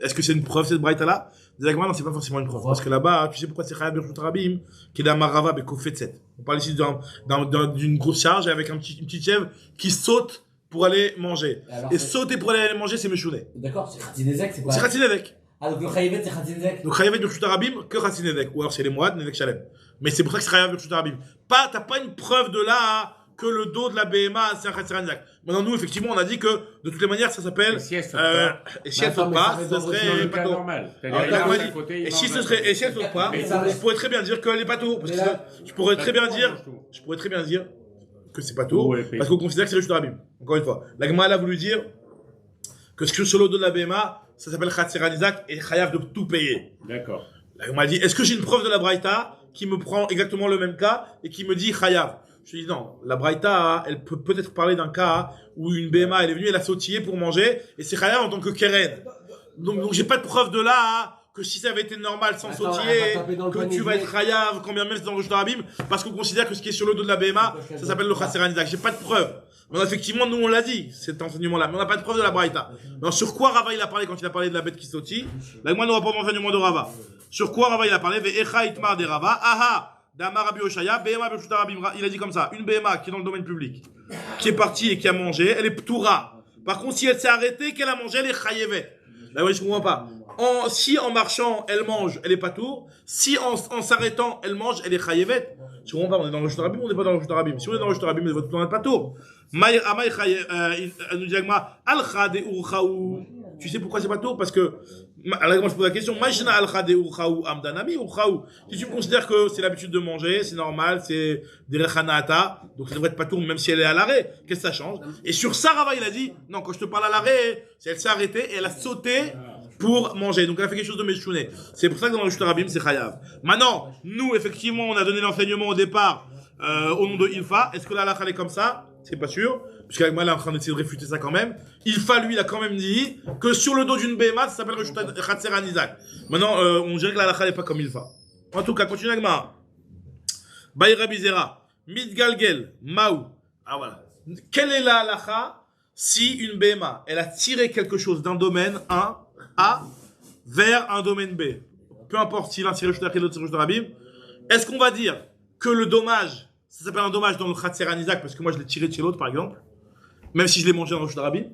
Est-ce que c'est une preuve cette braïta là? Non, c'est pas forcément une preuve. Parce que là-bas, tu sais pourquoi c'est chayav birshut rabim, qui est d'amarava bekofetset. On parle ici d'une grosse charge avec une petite chèvre qui saute pour aller manger. Et sauter pour aller manger, c'est meshouné. D'accord, c'est Khatinezek, c'est quoi? C'est Khatinezek. Ah, donc le Chayevet, c'est Khatinezek. Donc Chayevet birshut rabim que Khatinezek. Ou alors c'est les moades, Nezek Shalem. Mais c'est pour ça que c'est chayav birshut rabim. T'as pas une preuve de là que le dos de la BMA c'est un Khatsera Nizak. Maintenant nous effectivement on a dit que de toutes les manières ça s'appelle et si elle saute pas, ce serait pas normal. Et si elle saute pas, je pourrais très bien dire qu'elle est pas tout parce que je pourrais très bien dire que c'est pas tout parce qu'on considère que c'est le Rabim. Encore une fois, la Gemara a voulu dire que sur le dos de la BMA, ça s'appelle Khatsera Nizak et chayav de tout payer. D'accord. La Gemara dit est-ce que j'ai une preuve de la Braïta qui me prend exactement le même cas et qui me dit chayav? Je lui dis non, la Braïta, elle peut peut-être parler d'un cas où une BMA, elle est venue, elle a sautillé pour manger, et c'est chayav en tant que keren. Donc j'ai pas de preuve de là, que si ça avait été normal sans sautiller, que tu vas être chayav, quand bien même c'est dans le Reshut Rabim, parce qu'on considère que ce qui est sur le dos de la BMA, ça s'appelle le Khatsera Nizak. J'ai pas de preuve. Mais effectivement, nous on l'a dit, cet enseignement-là, mais on n'a pas de preuve de la Braïta. Mais sur quoi Rava il a parlé quand il a parlé de la bête qui sautille? Là, moi, n'aura pas d'enseignement de Rava. Sur quoi Rava il a parlé? Ve'echa itmar de Rava, aha! D'Amar Rabbi Oshaya, BMA Birshut Rabim. Il a dit comme ça, une BMA qui est dans le domaine public, qui est partie et qui a mangé, elle est ptoura. Par contre, si elle s'est arrêtée, qu'elle a mangé, elle est chayevet. Là, oui, je comprends pas. Si en marchant, elle mange, elle est pas tour. Si en s'arrêtant, elle mange, elle est chayevet. Je comprends pas, on est dans le Reshut Rabim, on n'est pas dans le Reshut Rabim. Si on est dans le Reshut Rabim, votre plan n'est pas tour. Nous dit Agma, al-khade urchaou. Tu sais pourquoi c'est pas tour? Parce que, alors moi je pose la question, Mashna al-khade urchaou amdanami urchaou. Si tu considères que c'est l'habitude de manger, c'est normal, c'est des rechanata, donc ça devrait être pas tour même si elle est à l'arrêt. Qu'est-ce que ça change? Et sur ça, Rava il a dit, non, quand je te parle à l'arrêt, c'est elle s'est arrêtée et elle a sauté pour manger. Donc elle a fait quelque chose de meshouné. C'est pour ça que dans le Reshut Rabim, c'est chayav. Maintenant, nous, effectivement, on a donné l'enseignement au départ, au nom de Ilfa. Est-ce que la halakha est comme ça? C'est pas sûr. Puisqu'avec moi, là, on est en train d'essayer de réfuter ça quand même. Ilfa, lui, il a quand même dit que sur le dos d'une BMA, ça s'appelle Khatsera Nizak. Maintenant, on dirait que la halakha n'est pas comme Ilfa. En tout cas, continue avec Mara. Bayra Bizera. Midgalgel. Maou. Ah voilà. Quelle est la halakha si une BMA, elle a tiré quelque chose d'un domaine 1 A vers un domaine B? Peu importe si l'un tiré Reshut Rabim, l'autre tiré Reshut Rabim. Est-ce qu'on va dire que le dommage, ça s'appelle un dommage dans le Khatsera Nizak parce que moi je l'ai tiré de chez l'autre par exemple, même si je l'ai mangé dans le Reshut Rabim?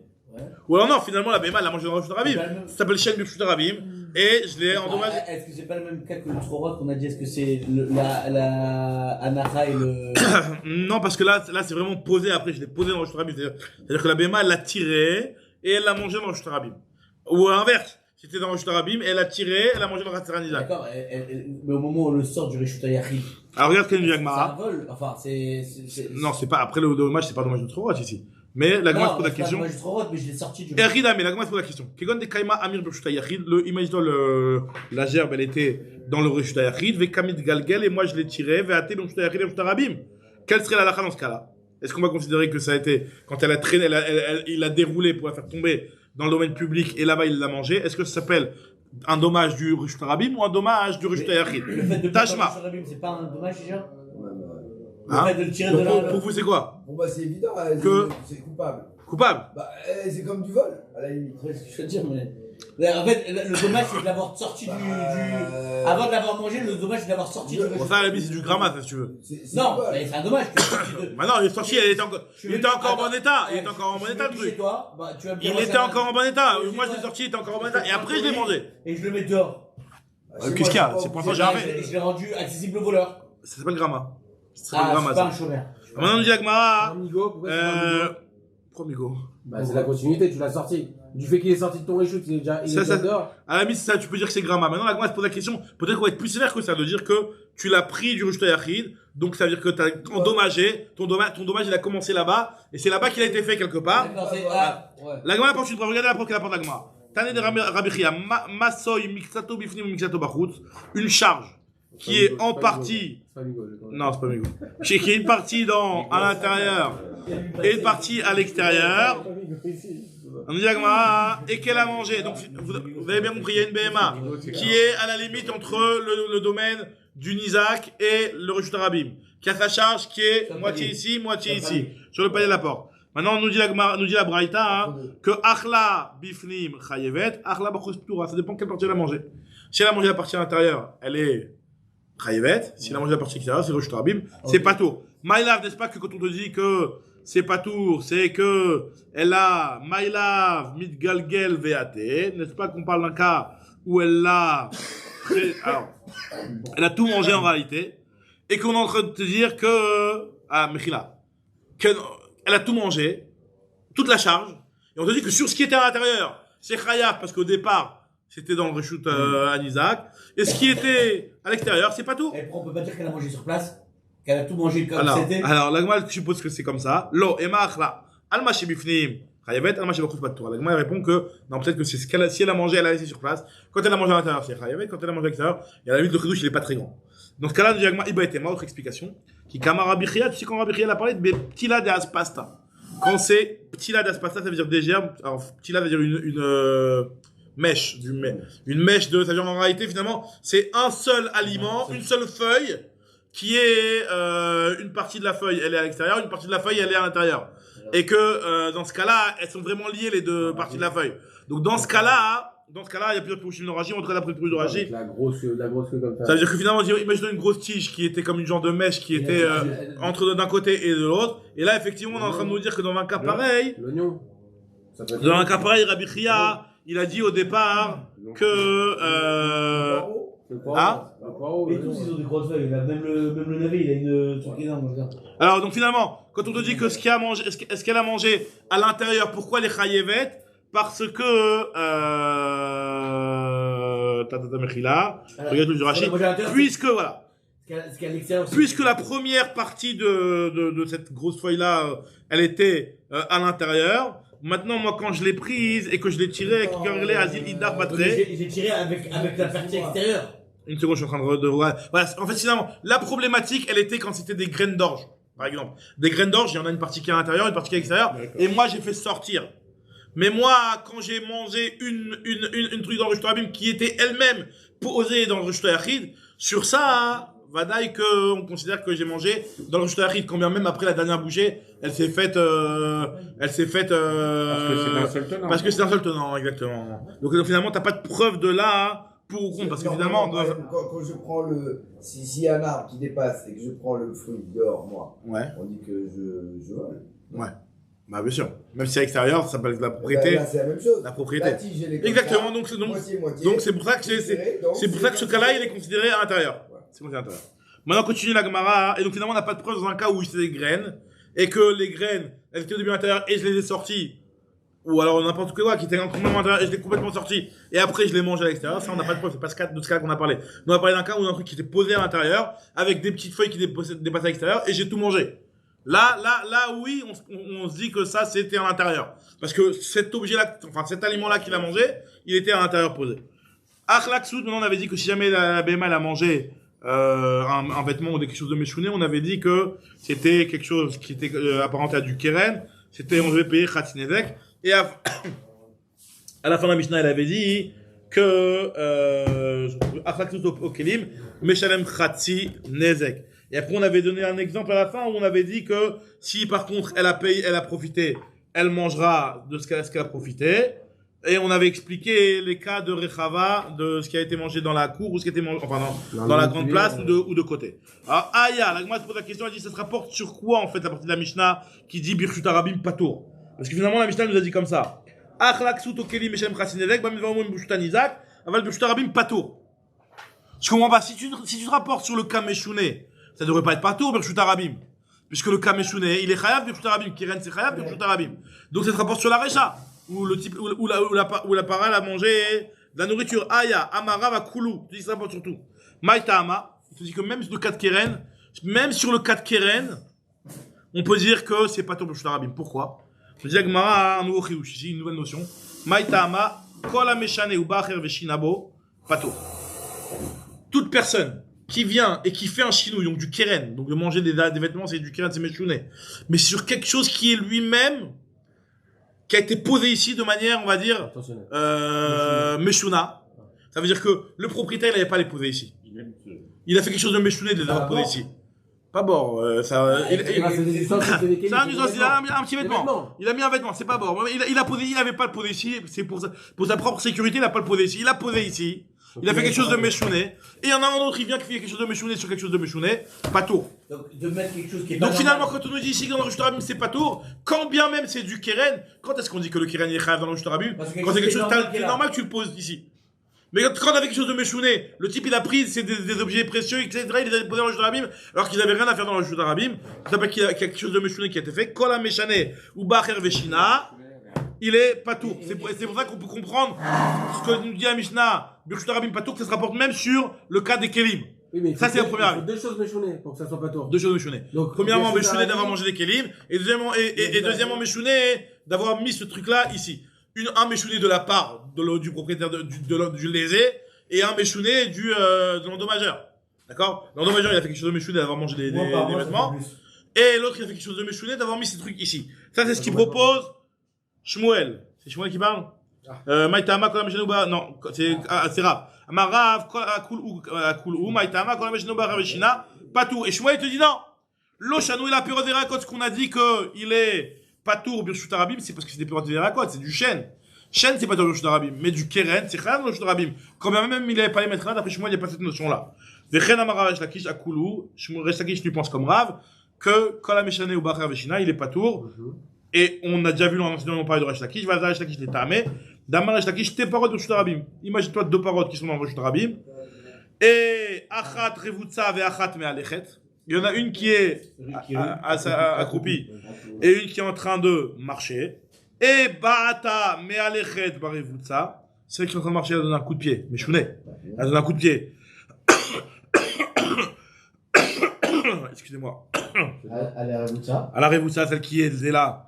Ou alors non, finalement la BMA elle l'a mangé dans le Reshut Rabim. Ça s'appelle Shen Birshut Rabim et je l'ai endommagé. Est-ce que c'est pas le même cas que le Trorot qu'on a dit? Est-ce que c'est la Anacha et le. Non, parce que là c'est vraiment posé après, je l'ai posé dans le Reshut Rabim. C'est-à-dire que la BMA elle l'a tiré et elle l'a mangé dans le Reshut Rabim. Ou à l'inverse. C'était dans le Reshut Rabim, elle a tiré, elle a mangé dans le Khatsera Nizak. D'accord, mais au moment où on le sort du Reshut Yachid. Alors regarde ce qu'il dit C'est Agmara. un vol, enfin c'est. Non, c'est pas, après le dommage, c'est pas dommage de Trorot ici. Mais la Gemara se pose la question. Non, c'est pas dommage de Trorot, mais je l'ai sorti du. Erida, mais la Gemara se pose la question. Kegon de Kaima Amir Birshut Yachid, imagine-toi la gerbe, elle était dans le Reshut Yachid, ve Kamid Galgel, et moi je l'ai tiré, ve Ate Birshut Yachid, Birshut Rabim. Quelle serait la halakha dans ce cas-là? Est-ce qu'on va considérer que ça a été, quand elle a traîné, il a déroulé pour la faire tomber dans le domaine public, et là-bas il l'a mangé? Est-ce que ça s'appelle Un dommage du Rishut Rabim ou un dommage du Rishut Yachid. Le fait de Tashma. pas Rabim, c'est pas un dommage déjà. Hein? Le fait de le tirer de Donc, là. pour vous, c'est quoi? Bon, bah, c'est évident, c'est coupable. Coupable. Bah, c'est comme du vol, à la limite. C'est ce que je veux dire, mais. En fait, le dommage, c'est de l'avoir sorti du. Avant de l'avoir mangé, le dommage, c'est de l'avoir sorti du. Bon, ça, à la limite, c'est du grammat, si tu veux. Non, mais c'est un dommage. Maintenant, il est sorti, il était encore en bon état. Il était encore en bon état, le truc. Il était encore en bon état. Moi, je l'ai sorti, il était encore en bon état. Et après, je l'ai mangé. Et je le mets dehors. Qu'est-ce qu'il y a? C'est pour ça que j'ai Et je l'ai rendu accessible au voleur. Ça s'appelle grammat. C'est pas un chômeur. Maintenant, on nous dit la Gemara. Amigo, pourquoi c'est pas Amigo Pourquoi Migo? Bah, c'est la continuité, tu l'as sorti. Du fait qu'il est sorti de ton reshoot, il est déjà dehors. À la limite, ça, tu peux dire que c'est grammat. Maintenant, la Gemara se pose la question, peut-être qu'on va être plus sévère que ça, de dire que tu l'as pris du Rishut Yachid, donc ça veut dire que tu as endommagé, ton dommage, il a commencé là-bas, et c'est là-bas qu'il a été fait quelque part. La Gemara apporte une preuve, regardez la preuve qu'elle apporte la Gemara. Tane de Rabbi Chia, Masoy, Mixato Bifnim, Mixato Bachutz, une charge qui est en partie. Non, c'est pas Migo. Qui est une partie à l'intérieur et une partie à l'extérieur. On dit et qu'elle a mangé. Donc, vous avez bien compris, il y a une BMA qui est à la limite entre le domaine du Nizak et le Rishut Rabim, qui a sa charge qui est moitié ici, sur le palier de la porte. Maintenant, on nous dit la Braïta, que Achla Bifnim Chayevet, Achla Bachus Ptura. Ça dépend quelle partie elle a mangé. Si elle a mangé la partie à l'intérieur, elle est Chayevet. Si elle a mangé la partie extérieure, c'est Rishut Rabim. C'est pas tour. Maïlav, n'est-ce pas que quand on te dit que c'est pas tour, c'est que elle a Maïlav Mitgalgel VAT, n'est-ce pas qu'on parle d'un cas où elle a tout mangé en réalité, et qu'on est en train de te dire que, Mechila, elle a tout mangé, toute la charge, et on te dit que sur ce qui était à l'intérieur, c'est Chayav, parce qu'au départ, c'était dans le Rishut Anizak, et ce qui était à l'extérieur, c'est pas tout. Et pourquoi on peut pas dire qu'elle a mangé sur place? Qu'elle a tout mangé comme c'était? Alors, la Gemara suppose que c'est comme ça. Lo, Ema Achla, Alma Shebifnim, Chayavet, Alma Shebachut Patur. La Gemara répond que, non, peut-être que c'est ce qu'elle a, si elle a mangé, elle a laissé sur place. Quand elle a mangé à l'intérieur, c'est Chayavet. Quand elle a mangé à l'extérieur, et à la limite, le chidouche, il est pas très grand. Dans ce cas-là, nous dit la Gemara, Iba et Tema, autre explication, qui Kama Rabbi Chia, tu sais quand Rabbi Chia a parlé de Ptila de Aspasta. Quand c'est Ptila de Aspasta, ça veut dire des gerbes. Alors, Ptila veut dire une mèche, une mèche ça veut dire en réalité, finalement, c'est un seul aliment, une seule feuille, qui est une partie de la feuille, elle est à l'extérieur, une partie de la feuille, elle est à l'intérieur. Et que dans ce cas-là, elles sont vraiment liées les deux parties de la feuille. Donc dans ce cas-là, il y a plusieurs pirouchim d'oragine, on traite après le pirouche d'oragine. La grosse comme ça. Ça veut dire que finalement, imaginons une grosse tige qui était comme une genre de mèche qui était entre d'un côté et de l'autre. Et là, effectivement, on est en train de nous dire que dans un cas pareil, dans un cas pareil, Rabbi Chia, il a dit au départ que Et tous, ils ont des grosses feuilles. Même le navet, il a une truc énorme. Alors, donc finalement, quand on te dit que est-ce qu'elle a mangé à l'intérieur, pourquoi les chayevet? Parce que, regarde le Rashi, puisque la première partie de cette grosse feuille-là, elle était à l'intérieur. Maintenant, moi, quand je l'ai prise et que je l'ai tirée, j'ai tiré avec la partie extérieure. Une seconde, je suis en train de voilà. En fait, finalement, la problématique, elle était quand c'était des graines d'orge, par exemple. Des graines d'orge, il y en a une partie qui est à l'intérieur, une partie qui est à l'extérieur. Et moi, j'ai fait sortir. Mais moi, quand j'ai mangé une truc dans le Rishut Rabim qui était elle-même posée dans le Rishut Yachid, sur ça, vadaï que on considère que j'ai mangé dans le Rishut Yachid, quand bien même après la dernière bouchée, elle s'est faite, parce que c'est d'un seul tenant. Parce que c'est d'un seul tenant, exactement. Donc finalement, t'as pas de preuve de là, pour ou contre, parce que finalement, quand je prends s'il y a un arbre qui dépasse et que je prends le fruit dehors, moi, on dit que je vole. Ouais. Bah, bien sûr. Même si à l'extérieur, ça s'appelle la propriété. Là, c'est la même chose. La propriété. La tige, elle est exactement. ça, moitié. Donc, c'est pour ça que c'est pour ça que ce cas-là, il est considéré à l'intérieur. Ouais. C'est considéré à l'intérieur. Maintenant, continue la Gemara. Et donc, finalement, on n'a pas de preuve dans un cas où c'est des graines. Et que les graines, elles étaient au début à l'intérieur et je les ai sorties. Ou alors, n'importe quoi, qui était complètement à l'intérieur et je l'ai complètement sorti. Et après, je les mange à l'extérieur. Ça, on n'a pas de preuve. C'est pas ce cas qu'on a parlé. Nous, on a parlé d'un cas où un truc qui était posé à l'intérieur, avec des petites feuilles qui dépassaient à l'extérieur et j'ai tout mangé. Là, oui, on se dit que ça, c'était à l'intérieur. Parce que cet objet-là, enfin, cet aliment-là qu'il a mangé, il était à l'intérieur posé. Achlaksoud, maintenant, on avait dit que si jamais la BMA, elle a mangé, un vêtement ou quelque chose de méchouné, on avait dit que c'était quelque chose qui était apparenté à du keren. C'était, on devait payer Khatinevek. Et à la fin de la Mishnah, elle avait dit que Achlak au Kelim, Meshalem Khatsi Nezek. Et après, on avait donné un exemple à la fin où on avait dit que si par contre elle a payé, elle a profité, elle mangera de ce qu'elle a profité. Et on avait expliqué les cas de Rechava, de ce qui a été mangé dans la cour ou ce qui a été mangé, enfin dans la grande place ou de côté. Alors, Aya, la Gemara se pose la question, elle dit, ça se rapporte sur quoi en fait la partie de la Mishnah qui dit Birshut Arabim Patour? Parce que finalement la Mishnah nous a dit comme ça. Achlak Sout Kelim Meshem Khasinelek, Bamidvamon Birshut Anizak, Aval Birshut Arabim Patour. Je comprends pas, si tu te rapportes sur le cas Meshouné, ça devrait pas être Patour, Birshut Arabim. Puisque le cas Meshouné, il est Chayav Birshut Arabim, Kiren c'est Chayav Birshut Arabim. Donc ça se rapporte sur la Recha. Où le type, où la parole a mangé de la nourriture. Aya, Amara, va Koulou. Tu dis ça surtout. Maïtama. Il te dit que même sur le cas de Keren, on peut dire que c'est pas Tour Arabim. Pourquoi? Je dis Agmara, un nouveau chiouch, ici, une nouvelle notion. Maïtama, Kola Meshane ou Bacher Veshinabo, Pato. Toute personne qui vient et qui fait un chinouille, donc du Keren, donc de manger des vêtements, c'est du Keren, c'est Meshouné. Mais sur quelque chose qui est lui-même, qui a été posé ici de manière, on va dire, Meshuna. Ça veut dire que le propriétaire, il n'avait pas les posé ici. Il a fait quelque chose de Meshouné de les avoir posés ici. Pas bord, c'est un ustensile, il a un petit vêtement. Il a mis un vêtement, c'est pas bord. Il a posé, il n'avait pas le posé ici, c'est pour sa propre sécurité, il n'a pas le posé ici. Il a posé ici. Il a fait quelque chose de Meshouné. Et il y en a un autre, il vient qui fait quelque chose de Meshouné sur quelque chose de Meshouné. Pas tour. Donc, de mettre quelque chose qui est donc finalement, quand on nous dit ici que dans le Rishut Rabim, c'est pas tour, quand bien même c'est du Keren, quand est-ce qu'on dit que le Keren est chayav dans le Rishut Rabim? Quand c'est quelque chose de normal, tu le poses ici. Mais quand on avait quelque chose de Meshouné, le type il a pris des objets précieux, etc., il les a posés dans le Rishut Rabim, alors qu'ils avaient rien à faire dans le Rishut Rabim. Ça s'appelle qu'il y a quelque chose de Meshouné qui a été fait. Kol HaMeshane ou Bacher Veshina, il est patour. C'est pour ça qu'on peut comprendre ce que nous dit la Mishnah, Birshut Arabim patour, que ça se rapporte même sur le cas des Kelim. Oui, ça, c'est la première. Il faut deux choses méchounées pour que ça soit patour. Deux choses méchounées. Premièrement, méchouné d'avoir mangé des Kelim, et deuxièmement, méchouné d'avoir mis ce truc-là ici. Un méchouné de la part du propriétaire du lésé, et un méchouné de l'endommageur. D'accord? L'endommageur, il a fait quelque chose de méchouné d'avoir mangé des vêtements. Et l'autre, il a fait quelque chose de méchouné d'avoir mis ces trucs ici. Ça, c'est ce qu'il propose Shmuel. C'est Shmuel qui parle? Maïtama, Kola Meshenouba, non, c'est Rav. Amarav, Akul ou Maïtama, Kola Meshenouba, Raveshina, Patour. Et Shmuel te dit non. L'Oshanou, il a peur des racotes. Ce qu'on a dit qu'il est Patour, Birshut Arabim, c'est parce que c'est des peur des racotes, c'est du chêne. Chêne, c'est pas du Birshut Arabim. Mais du Keren, c'est Chayav Birshut Arabim. Quand même, il n'avait pas les mettre là, d'après Shmuel, il n'y a pas cette notion-là. Vechen Amarav, Resh Lakish, Akulu, Resh Lakish, lui pense comme Rav, que Kola Meshane ou Bachar Veshina, il est Patour. Et on a déjà vu dans l'enseignement, on parlait de Resh Lakish, va Resh Lakish, les tamé. Damar Resh Lakish, tes paroles de Birshut Arabim. Imagine-toi deux paroles qui sont dans Birshut Arabim. Et Achat Revutsa ve Achat Me'alechet. Il y en a une qui est accroupie et une qui est en train de marcher. Et Ba'ata Me'alechet Barevutsa. Celle qui est en train de marcher, elle donne un coup de pied. Mais Chounet, elle donne un coup de pied. Excusez-moi. À la Revutsa. À la Revutsa, celle qui est là.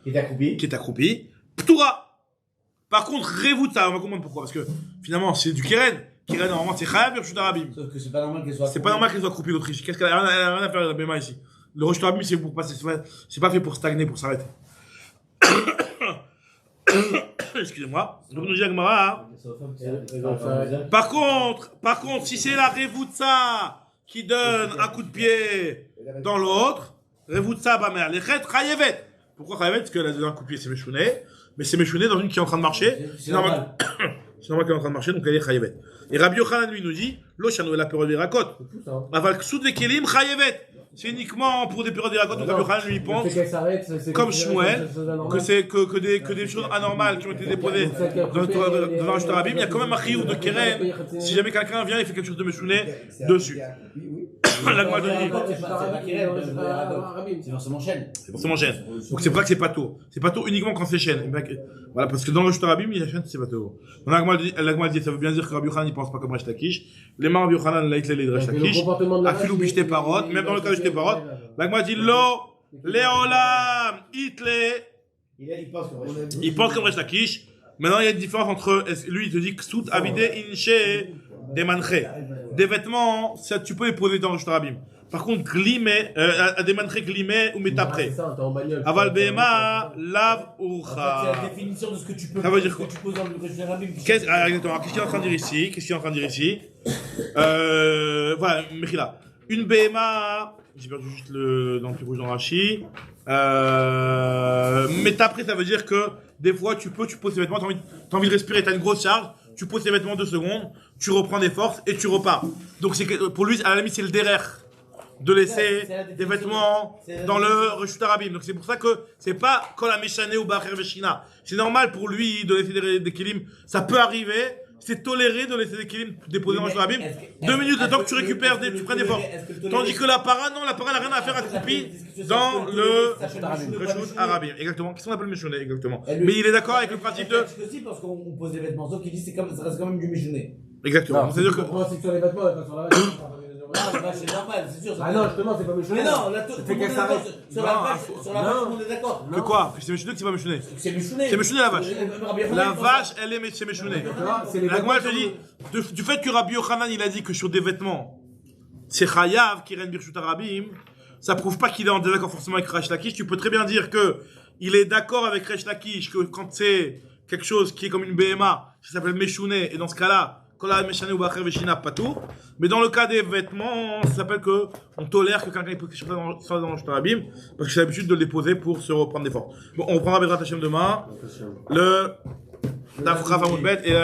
Qui est accroupie. Ptoura. Par contre, Revutsa, on va comprendre pourquoi. Parce que finalement, c'est du Keren. Keren, normalement, c'est Chayav Birshut Arabim. Sauf que c'est pas normal qu'elle soit accroupie. C'est pas normal qu'elle soit accroupie, l'Autriche. Qu'est-ce qu'elle a rien à faire avec la BMA ici. Le Rishut Arabim, c'est pour passer. C'est pas fait pour stagner, pour s'arrêter. Excusez-moi. Donc, nous dit Agmara. Par contre, si c'est la Revutsa qui donne un coup de pied dans l'autre, Revutsa, bah merde, les chet, Chayevet. Pourquoi Chayevet? Parce qu'elle a donné un coup de pied, c'est Meshouné. Mais c'est Meshouné dans une qui est en train de marcher. C'est normal. C'est normal qu'elle est en train de marcher, donc elle est Chayevet. Et Rabbi Yochanan, lui, nous dit, l'Oshanou, elle a peur des racotes. Aval Ksud ve Kelim, Chayevet. C'est uniquement pour des périodes des racotes, donc Rabbi Yochanan, lui, pense, comme Shmuel, que c'est que des choses anormales qui ont été déposées dans le Rishut Arabim. Il y a quand même un chiyuv de Keren, si jamais quelqu'un vient et fait quelque chose de Meshouné dessus. La Gemara c'est forcément chêne. C'est forcément chêne. Donc c'est pas que c'est pas tôt. C'est pas tôt uniquement quand c'est chêne. Voilà, parce que dans le Rishut Arabim, il y a chêne, c'est pas tôt. Donc la Gemara dit, ça veut bien dire que Rabbi Yochanan, il pense pas comme Resh Lakish. Les mains Rabbi Yochanan, là, il les Resh Lakish. Akilu bishte parot, même dans le cas de bishte parot. La Gemara dit, lo, leolam, itle. Il pense comme Resh Lakish. Maintenant, il y a une différence entre, lui, il te dit, ksut avide inche des manche. Des vêtements, ça, tu peux les poser dans le Rishut Arabim. Par contre, glimé, à démontrer glimé ou métapré. C'est ça, t'es en bagnole. Aval Behema, lav En fait, c'est urcha. la définition de ce que tu peux Ça veut dire ce que quoi? tu poses dans le Reshut Rabim. Exactement. Qu'est-ce qu'il est en train de dire ici? Voilà, Mechila. Une Behema, j'ai perdu juste dans le plus rouge dans Rashi. Métapré, ça veut dire que des fois, tu poses tes vêtements, t'as envie de respirer, t'as une grosse charge, tu poses tes vêtements 2 secondes, tu reprends des forces et tu repars. Donc pour lui, à la limite, c'est le derrière de laisser des vêtements dans le Reshut Rabim. Donc c'est pour ça que c'est pas Kol HaMeshane ou Ba'acher Veshina. C'est normal pour lui de laisser des kilim. Ça peut arriver. C'est toléré de laisser des kilim déposés dans le Reshut Rabim. 2 minutes, le temps que tu récupères, tu prends des forces. Tandis que la para, non, la para n'a rien à faire accroupie dans le Reshut Rabim. Exactement. Qu'est-ce qu'on appelle Meshouné? Exactement. Mais il est d'accord avec le principe de. aussi parce qu'on pose des vêtements. Sauf qu'il dit ça reste quand même du Meshouné. Exactement. C'est-à-dire que. Pour moi, c'est que sur les vêtements, pas sur la vache. Ah, la vache, c'est normal, c'est sûr. Ah non, justement, c'est pas méchant. Mais non, là, tout fait le monde qu'elle est s'arrête. d'accord. Sur la vache, tout le monde est d'accord. Que quoi? Que c'est Meshouné que c'est pas Meshouné? C'est Meshouné. C'est Meshouné la vache. La vache, elle est c'est Meshouné. La Gemara te dit, du fait que Rabbi Yochanan il a dit que sur des vêtements, c'est Chayav qui règne Birshut Rabim, ça prouve pas qu'il est en désaccord forcément avec Resh Lakish. Tu peux très bien dire que il est d'accord avec Resh Lakish que quand c'est quelque chose qui est comme une BMA, ça s'appelle Meshouné, et dans ce cas-là, Kol HaMeshane ou Ba'acher Veshina, pas tout. Mais dans le cas des vêtements, ça s'appelle que on tolère que quelqu'un pose quelque chose dans le Reshut Rabim, parce que c'est l'habitude de le déposer pour se reprendre des forces. Bon, on reprendra Bezrat Hashem demain. Le Daf Chaf Amud Bet et